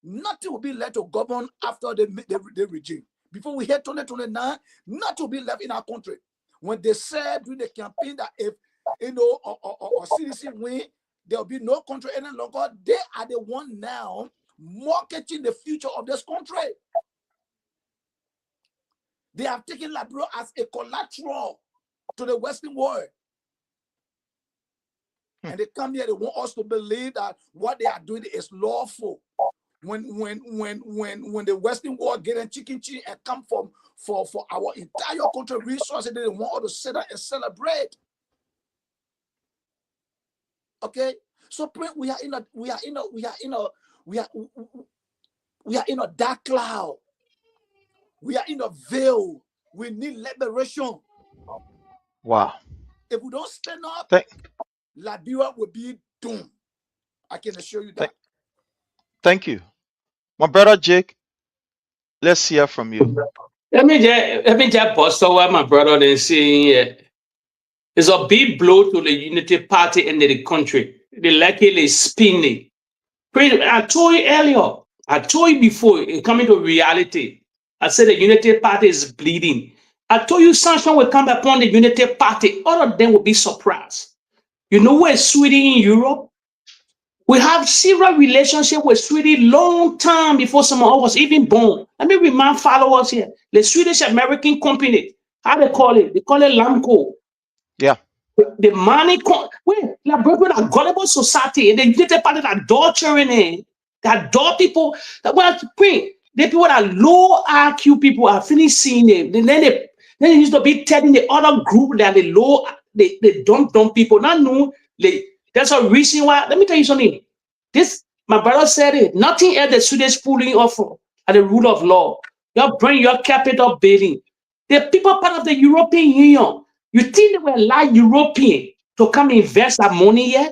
nothing will be left to govern after the regime. Before we hit 2029, nothing will be left in our country. When they said during the campaign that if or CDC win, there will be no country any longer, they are the one now marketing the future of this country. They have taken Liberia as a collateral to the Western world. And they come here, they want us to believe that what they are doing is lawful. When the Western world get in chicken and come for our entire country resources, they want us to sit down and celebrate. Okay, so we are in a dark cloud. We are in a veil. We need liberation. Wow. If we don't stand up, Liberia will be doomed. I can assure you that. Thank you. My brother Jake, let's hear from you. Let me just bust out what my brother is saying. It's a big blow to the Unity Party and the country. They likely spinning. I told you earlier, I told you before, it coming to reality. I said the Unity Party is bleeding. I told you sanction will come upon the Unity Party. All of them will be surprised. You know where Sweden in Europe? We have serious relationship with Sweden long time before some of us was even born. Let me remind followers here. The Swedish American company, how they call it? They call it Lamco. Yeah. The money, like broken a gullible society, and the Unity Party that adore children, that adore people. That the people that low IQ people are finished seeing them. Then they used to be telling the other group that the low, they dumb people. Not know that's a reason why. Let me tell you something. This, my brother said it. Nothing else the Swedish pulling off at the rule of law. You bring your capital building. The people part of the European Union. You think they were like European to come invest that money here?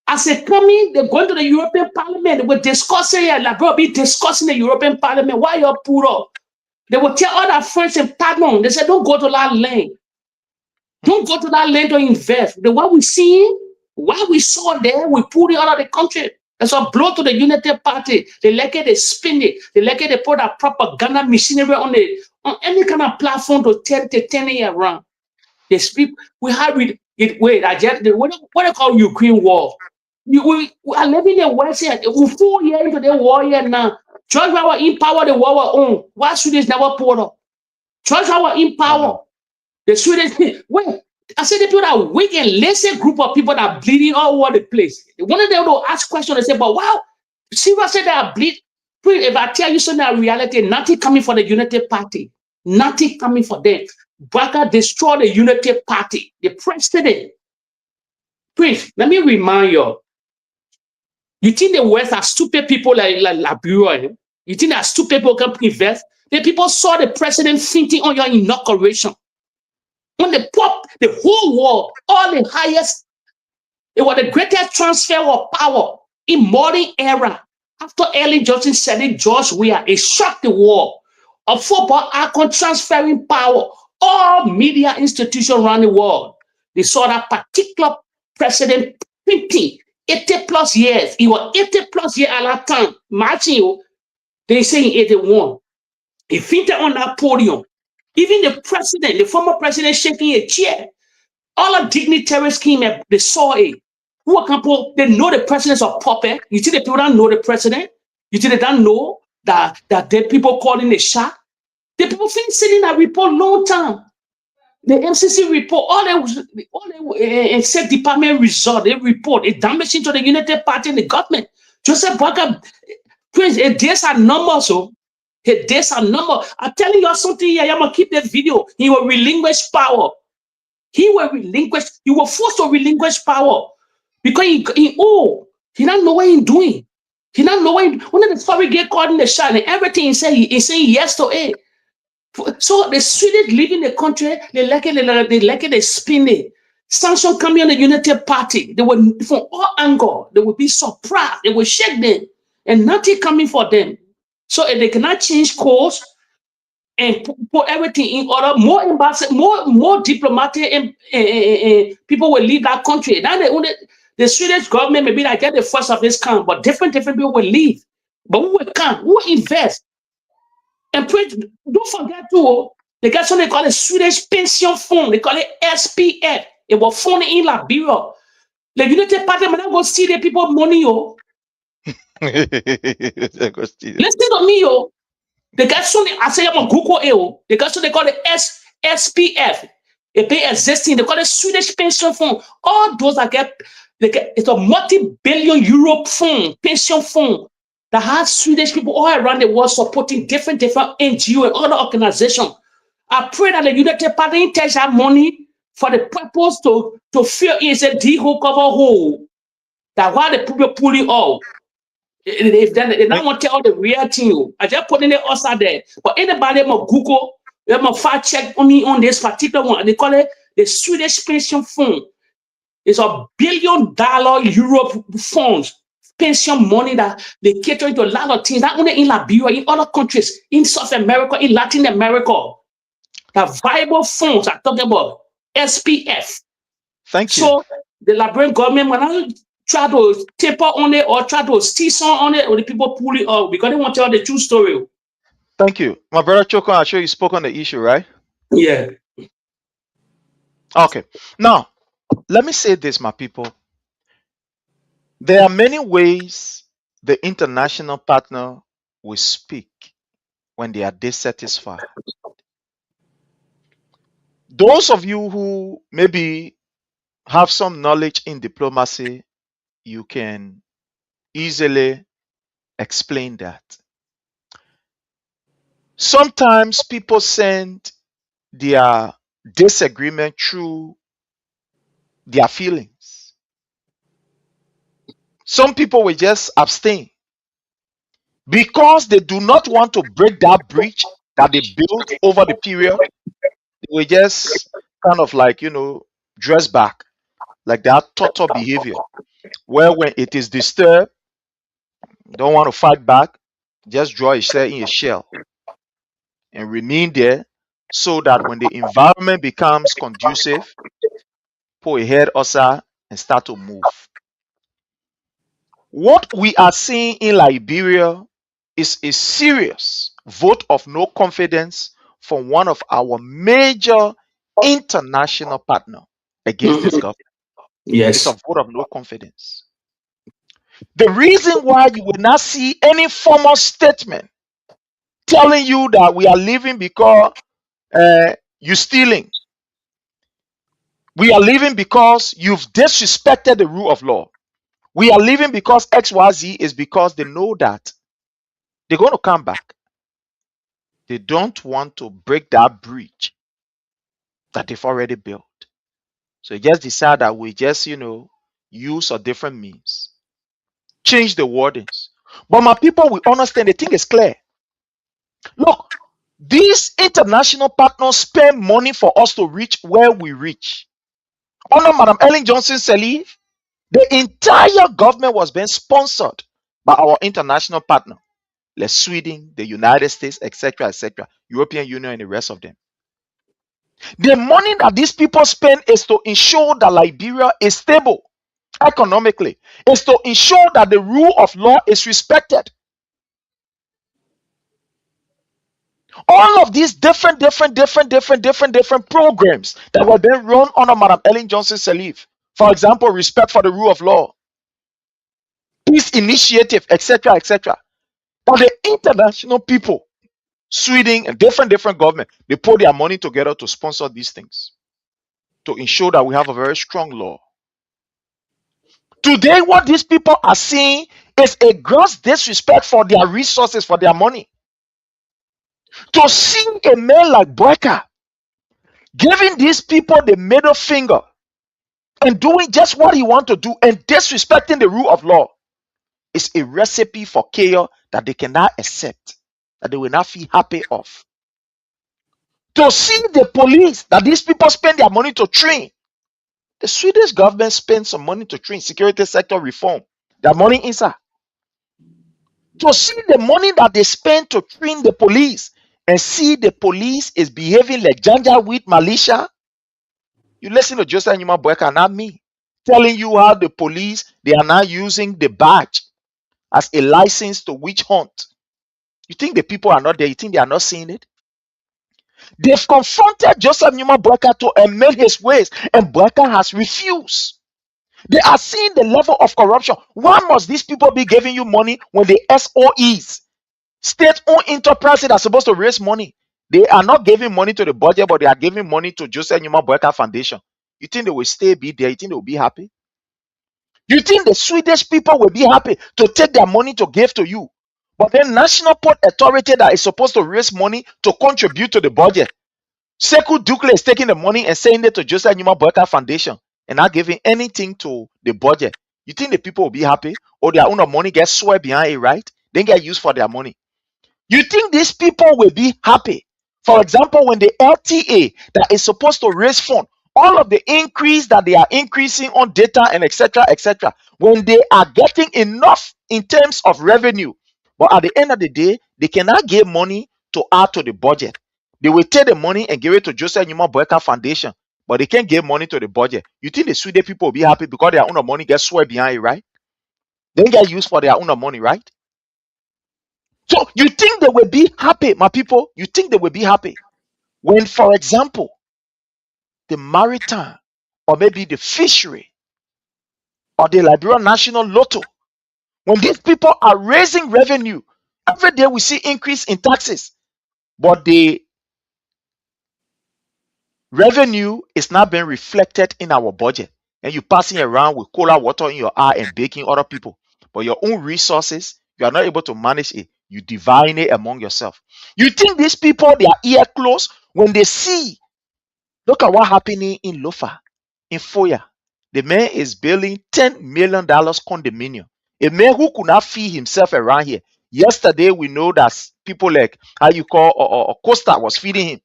As they come in, they're going to the European Parliament. They were discussing here, like bro, be discussing the European Parliament. Why you're poor up? They will tell all their friends and partners. They said, don't go to that land. Don't go to that land to invest. The what we see, what we saw there, we put it out of the country. That's a blow to the Unity Party. They like it, they spin it. They like it, they put a propaganda machinery on any kind of platform to turn it around. They speak. We have it. Wait, what they call Ukraine war? We are living in West here. We're 4 years into the war here now. Church power in power, the war on. Why Swedish never pulled up? Church power in power. The Swedish, wait. I said the people that weak and lazy group of people that are bleeding all over the place. One of them will ask questions and say, but wow, see what I said they are bleeding. If I tell you something in reality, nothing coming for the Unity Party. Nothing coming for them. Baka destroy the Unity Party. The president. Prince, let me remind you. You think the West are stupid people like Liberia? You think that stupid people can invest? The people saw the president fainting on your inauguration. When the whole world, all the highest, it was the greatest transfer of power in modern era. After Ellen Johnson said it, George Weah, it shocked the world. A football icon transferring power. All media institutions around the world, they saw that particular president 80 plus years. He was 80 plus years at that time. Imagine you, they say in 81. He fainted on that podium. Even the president, the former president, shaking a chair. All the dignitaries came and they saw it. They know the president's a puppet. You see the people that know the president? You see they don't know that the people calling the shot? The people been sitting that report long time. The MCC report, all the State Department result, they report, it damaging to the United Party and the government. Joseph Boakai, Prince, days are numbers, so his days are numbered. I'm telling you something here, I'm gonna keep the video. He will relinquish power. He will forced to relinquish power because he don't know what he's doing. He don't know when the story get caught in the shot and everything he saying yes to it. So the Swedish leaving the country, they like it, they spin it. Sanction coming on the United Party, they will from all angles, they will be surprised, they will shake them, and nothing coming for them. So if they cannot change course and put everything in order, more embassy, more diplomatic and people will leave that country. Now the Swedish government maybe like get the first of this kind, but different people will leave. But who will come? Who invest? And don't forget too, they got something called a Swedish pension fund. They call it SPF. It was funded in Liberia. The United Party might not go see the people money, yo. Listen to me, yo. They got something, I say I'm on Google, they got something called the SPF. It pay existing. They call it Swedish pension fund. All those that it's a multi-billion euro fund, pension fund. That has Swedish people all around the world supporting different NGO and other organizations. I pray that the United Party takes that money for the purpose to fill in a D-hole cover hole. That while the people pull it out, if they don't want to tell the real thing, I just put in the outside there. But anybody will Google, they will fact check on me on this particular one. They call it the Swedish pension fund. It's $1 billion Europe funds. Pension money that they cater to a lot of things, not only in Liberia, in other countries, in South America, in Latin America. The viable funds I'm talking about, SPF. Thank you. So the Liberian government, when I try to taper on it or try to season on it, or the people pull it out because they want to tell the true story. Thank you. My brother Choko, I'm sure you spoke on the issue, right? Yeah. Okay. Now, let me say this, my people. There are many ways the international partner will speak when they are dissatisfied. Those of you who maybe have some knowledge in diplomacy, you can easily explain that. Sometimes people send their disagreement through their feelings. Some people will just abstain because they do not want to break that bridge that they built over the period. They will just kind of like, dress back, like that total behavior, where when it is disturbed, don't want to fight back, just draw yourself in a shell and remain there so that when the environment becomes conducive, pull your head aside and start to move. What we are seeing in Liberia is a serious vote of no confidence from one of our major international partners against this government. Yes. It's a vote of no confidence. The reason why you will not see any formal statement telling you that we are leaving because you're stealing. We are leaving because you've disrespected the rule of law. We are leaving because XYZ is because they know that they're going to come back. They don't want to break that bridge that they've already built. So just decide that we just, use a different means. Change the wordings. But my people will understand the thing is clear. Look, these international partners spend money for us to reach where we reach. Under Madam Ellen Johnson Sirleaf, the entire government was being sponsored by our international partner, like Sweden, the United States, etc., European Union, and the rest of them. The money that these people spend is to ensure that Liberia is stable economically, is to ensure that the rule of law is respected. All of these different programs that were being run under Madam Ellen Johnson Sirleaf, for example, respect for the rule of law, peace initiative, etc., but the international people Sweden, and different government, they put their money together to sponsor these things, to ensure that we have a very strong law. Today, what these people are seeing is a gross disrespect for their resources, for their money. To see a man like Boakai giving these people the middle finger and doing just what he wants to do and disrespecting the rule of law is a recipe for chaos that they cannot accept, that they will not feel happy of. To see the police that these people spend their money to train, the Swedish government spends some money to train security sector reform, their money inside. To see the money that they spend to train the police and see the police is behaving like Janja with militia. You listen to Joseph Nyuma Boakai, not me, telling you how the police, they are now using the badge as a license to witch hunt. You think the people are not there? You think they are not seeing it? They've confronted Joseph Nyuma Boakai to amend his ways, and Boakai has refused. They are seeing the level of corruption. Why must these people be giving you money when the SOEs, state-owned enterprises, are supposed to raise money? They are not giving money to the budget, but they are giving money to Joseph Nyuma Boakai Foundation. You think they will be there? You think they will be happy? You think the Swedish people will be happy to take their money to give to you? But then National Port Authority that is supposed to raise money to contribute to the budget, Sekou Dukle is taking the money and sending it to Joseph Nyuma Boakai Foundation and not giving anything to the budget. You think the people will be happy? Or their own money gets swept behind it, right? They get used for their money. You think these people will be happy? For example, when the LTA that is supposed to raise funds, all of the increase that they are increasing on data and etc., when they are getting enough in terms of revenue, but at the end of the day, they cannot give money to add to the budget. They will take the money and give it to Joseph Nyuma Boakai Foundation, but they can't give money to the budget. You think the Swedish people will be happy because their own money gets swept behind it, right? They get used for their own money, right? So you think they will be happy, my people? You think they will be happy when, for example, the maritime or maybe the fishery or the Liberian National Lotto, when these people are raising revenue, every day we see increase in taxes, but the revenue is not being reflected in our budget, and you passing around with cola water in your eye and baking other people, but your own resources, you are not able to manage it. You divide it among yourself. You think these people, their ear closed when they see? Look at what happening in Lofa, in Foya. The man is building $10 million condominium. A man who could not feed himself around here. Yesterday, we know that people like how you call or Costa was feeding him.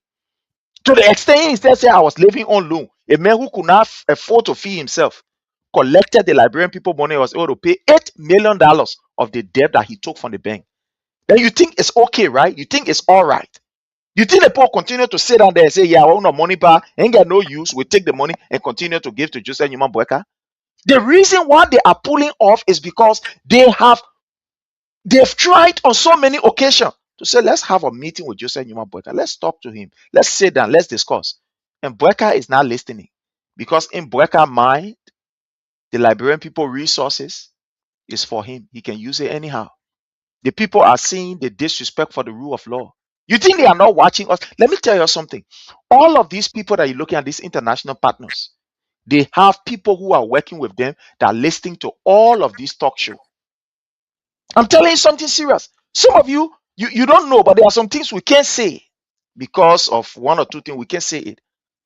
To the extent he said, I was living on loan. A man who could not afford to feed himself collected the Liberian people money and was able to pay $8 million of the debt that he took from the bank. Then you think it's okay, right? You think it's all right. You think the people continue to sit down there and say, yeah, I want no money back, ain't got no use, we take the money and continue to give to Joseph Nyuma Boakai? The reason why they are pulling off is because they've tried on so many occasions to say, let's have a meeting with Joseph Nyuma Boakai. Let's talk to him. Let's sit down. Let's discuss. And Boakai is not listening, because in Boakai's mind, the Liberian people resources is for him. He can use it anyhow. The people are seeing the disrespect for the rule of law. You think they are not watching us? Let me tell you something. All of these people that you're looking at, these international partners, they have people who are working with them that are listening to all of these talk shows. I'm telling you something serious. Some of you don't know, but there are some things we can't say because of one or two things. We can't say it.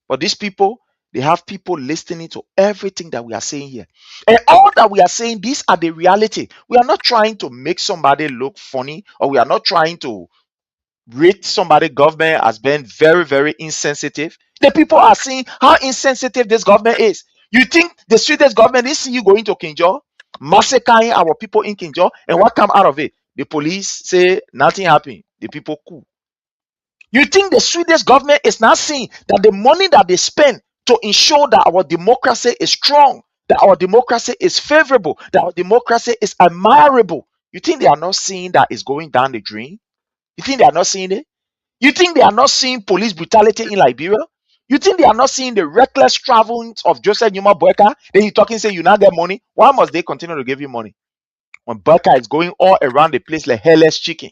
But these people, they have people listening to everything that we are saying here. And all that we are saying, these are the reality. We are not trying to make somebody look funny, or we are not trying to rate somebody government as being very, very insensitive. The people are seeing how insensitive this government is. You think the Swedish government is seeing you going to Kinjo, massacring our people in Kinjo, and what come out of it? The police say nothing happened. The people cool. You think the Swedish government is not seeing that the money that they spend to ensure that our democracy is strong, that our democracy is favorable, that our democracy is admirable? You think they are not seeing that it's going down the drain? You think they are not seeing it? You think they are not seeing police brutality in Liberia? You think they are not seeing the reckless traveling of Joseph Nyuma Boakai? Then you talking, say you now get money. Why must they continue to give you money when Boakai is going all around the place like hairless chicken?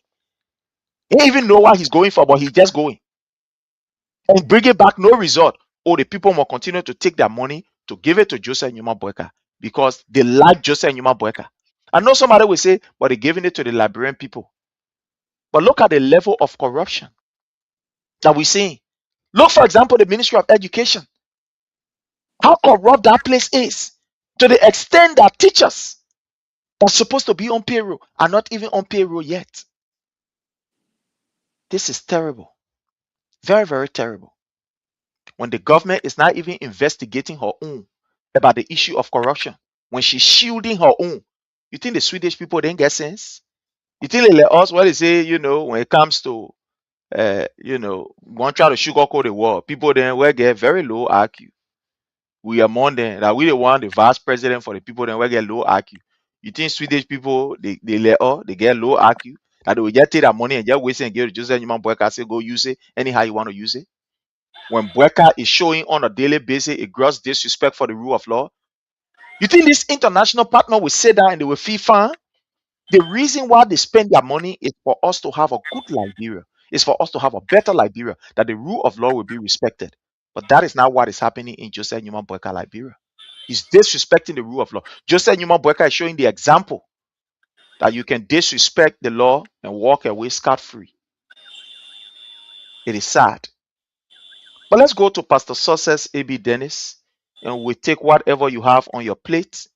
He didn't even know what he's going for, but he's just going and bringing back no result. Oh, the people will continue to take their money to give it to Joseph Nyuma Boakai because they like Joseph Nyuma Boakai. I know somebody will say, but they're giving it to the Liberian people. But look at the level of corruption that we're seeing. Look, for example, the Ministry of Education. How corrupt that place is, to the extent that teachers that are supposed to be on payroll are not even on payroll yet. This is terrible. Very, very terrible. When the government is not even investigating her own about the issue of corruption, when she's shielding her own, you think the Swedish people didn't get sense? You think they let us, what they say, when it comes to, one try to sugarcoat the war, people then will get very low IQ. We are more than that. We the one, the vice president for the people then will get low IQ. You think Swedish people they let us, they get low IQ? That they will just take that money and just waste it and give it to Joseph Nyuma Boakai, say go use it anyhow you want to use it. When Boakai is showing on a daily basis a gross disrespect for the rule of law, you think this international partner will sit down and they will feel fine? The reason why they spend their money is for us to have a good Liberia. It's for us to have a better Liberia, that the rule of law will be respected. But that is not what is happening in Joseph Nyuma Boakai Liberia. He's disrespecting the rule of law. Joseph Nyuma Boakai is showing the example that you can disrespect the law and walk away scot-free. It is sad. But let's go to Pastor Success A.B. Dennis, and we take whatever you have on your plate.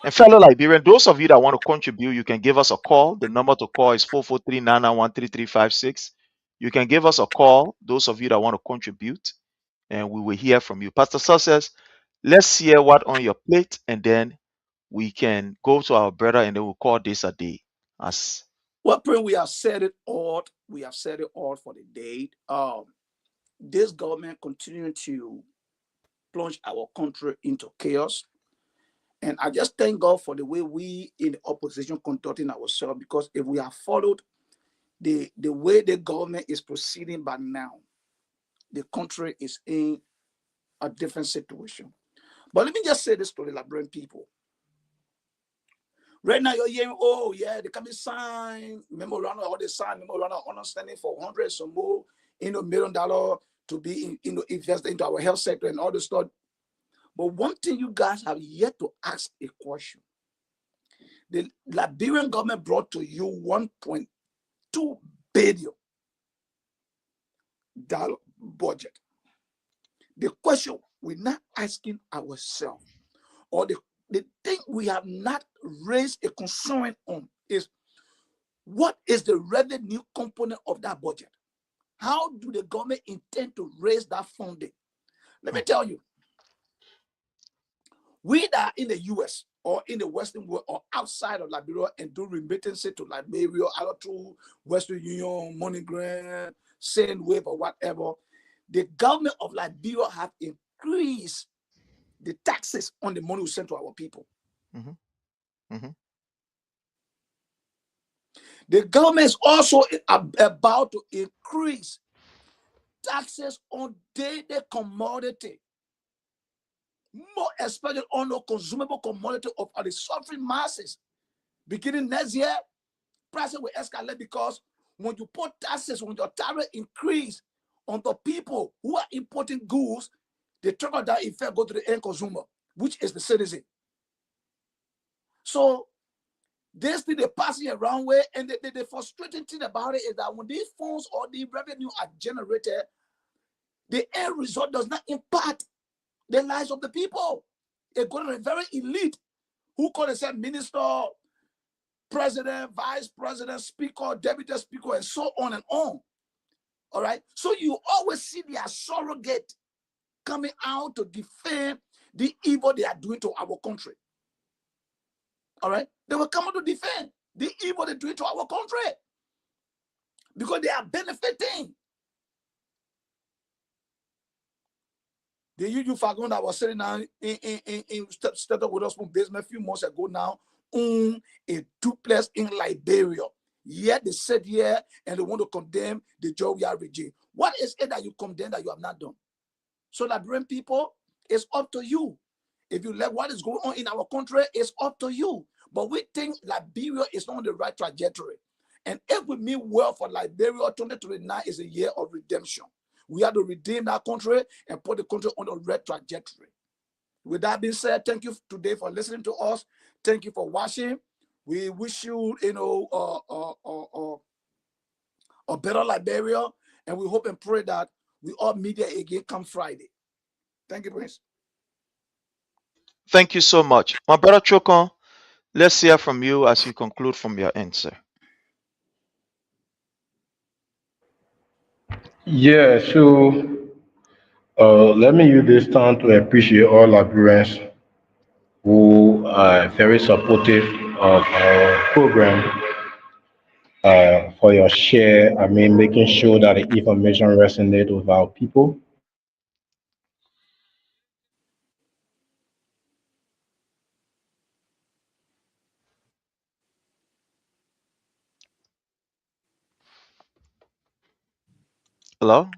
And fellow Liberian, those of you that want to contribute, you can give us a call. The number to call is 443-991-3356. You can give us a call, those of you that want to contribute, and we will hear from you. Pastor Success, let's hear what on your plate, and then we can go to our brother, and then we'll call this a day. Well, Prince, we have said it all. We have said it all for the day. This government continuing to plunge our country into chaos. And I just thank God for the way we in the opposition conducting ourselves, because if we have followed the way the government is proceeding by now, the country is in a different situation. But let me just say this to the Liberian people. Right now, you're hearing, oh, yeah, they can be signed memorandum, or they sign memorandum of understanding for hundreds or more, $1 million to be invested into our health sector and all this stuff. But one thing you guys have yet to ask a question. The Liberian government brought to you $1.2 billion budget. The question we're not asking ourselves, or the thing we have not raised a concern on, is what is the revenue component of that budget? How do the government intend to raise that funding? Let me tell you, we that are in the US or in the Western world or outside of Liberia and do remittances to Liberia, either through Western Union, MoneyGram, Sendwave, or whatever, the government of Liberia have increased the taxes on the money we send to our people. The government is also about to increase taxes on daily commodity, more especially on the consumable commodity of the suffering masses. Beginning next year, prices will escalate, because when you put taxes, when your tariff increase on the people who are importing goods, the trickle-down effect go to the end consumer, which is the citizen. So this thing they're passing around way, and the frustrating thing about it is that when these funds or the revenue are generated, the end result does not impact the lives of the people. It goes to a very elite who call themselves minister, president, vice president, speaker, deputy speaker, and so on and on. All right. So you always see their surrogate coming out to defend the evil they are doing to our country. All right. They will come out to defend the evil they're doing to our country because they are benefiting. The you Fagon that was sitting down in started with us from basement a few months ago now, own a duplex in Liberia. Yet they said here and they want to condemn the Jovial regime. What is it that you condemn that you have not done? So Liberian people, it's up to you. If you let what is going on in our country, it's up to you. But we think Liberia is not on the right trajectory. And if we mean well for Liberia, 2029 is a year of redemption. We have to redeem that country and put the country on the right trajectory. With that being said, thank you today for listening to us. Thank you for watching. We wish you, a better Liberia, and we hope and pray that we all meet there again come Friday. Thank you, Prince. Thank you so much. My brother Chokon, let's hear from you as you conclude from your answer. Yeah, so let me use this time to appreciate all Liberians who are very supportive of our program, for your share. I mean, making sure that the information resonates with our people. Hello?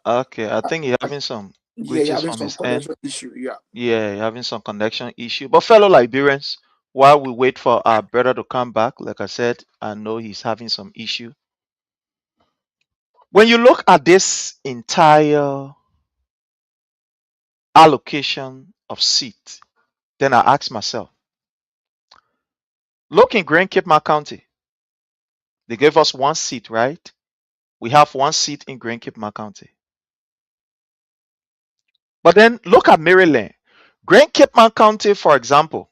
Okay, I think you're having some Yeah, you're glitches having from some his end. connection issue. Yeah. Yeah, you're having some connection issue. But fellow Liberians, while we wait for our brother to come back, like I said, I know he's having some issue. When you look at this entire allocation of seats, then I ask myself, look in Grand Cape County. They gave us one seat, right? We have one seat in Grand Cape County. But then look at Maryland. Grand Cape County, for example,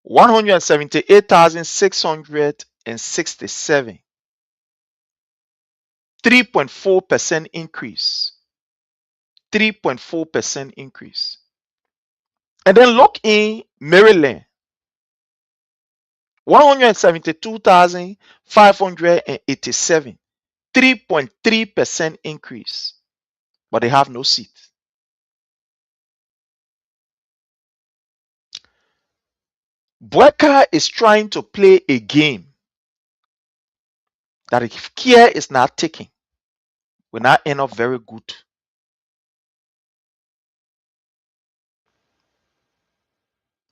178,667, 3.4% increase. 3.4% increase. And then look in Maryland, 172,587, 3.3% increase. But they have no seats. Boakai is trying to play a game that if care is not taken, will not end up very good.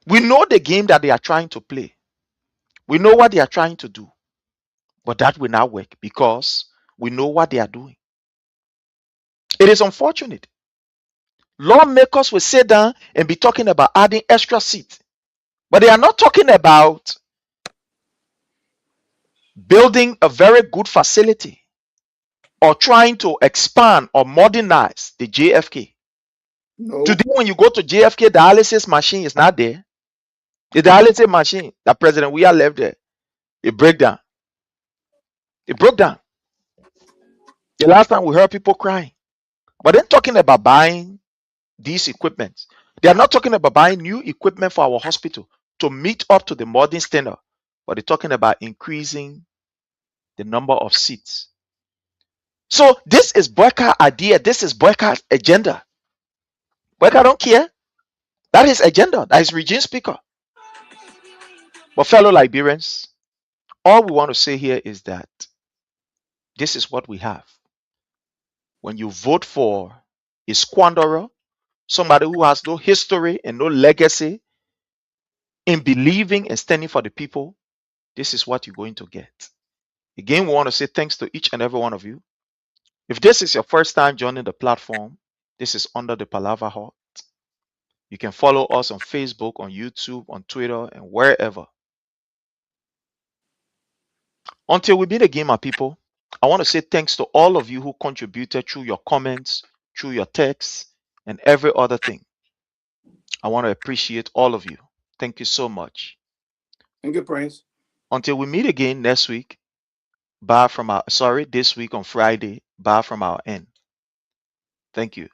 We know the game that they are trying to play. We know what they are trying to do. But that will not work because we know what they are doing. It is unfortunate. Lawmakers will sit down and be talking about adding extra seats. But they are not talking about building a very good facility or trying to expand or modernize the JFK. No. Today, when you go to JFK, dialysis machine is not there. The dialysis machine that President Weah left there, it broke down. It broke down. The last time we heard people crying. But then talking about buying these equipment. They are not talking about buying new equipment for our hospital to meet up to the modern standard, but they're talking about increasing the number of seats. So this is Boakai idea. This is Boakai's agenda. Boakai don't care. That is agenda. That is regime speaker. But fellow Liberians, all we want to say here is that this is what we have. When you vote for a squanderer, somebody who has no history and no legacy in believing and standing for the people, this is what you're going to get. Again, we want to say thanks to each and every one of you. If this is your first time joining the platform, this is Under the Palava Hut. You can follow us on Facebook, on YouTube, on Twitter, and wherever. Until we meet again, my people, I want to say thanks to all of you who contributed through your comments, through your texts, and every other thing. I want to appreciate all of you. Thank you so much. Thank you, Prince. Until we meet again next week, this week on Friday, bye from our end. Thank you.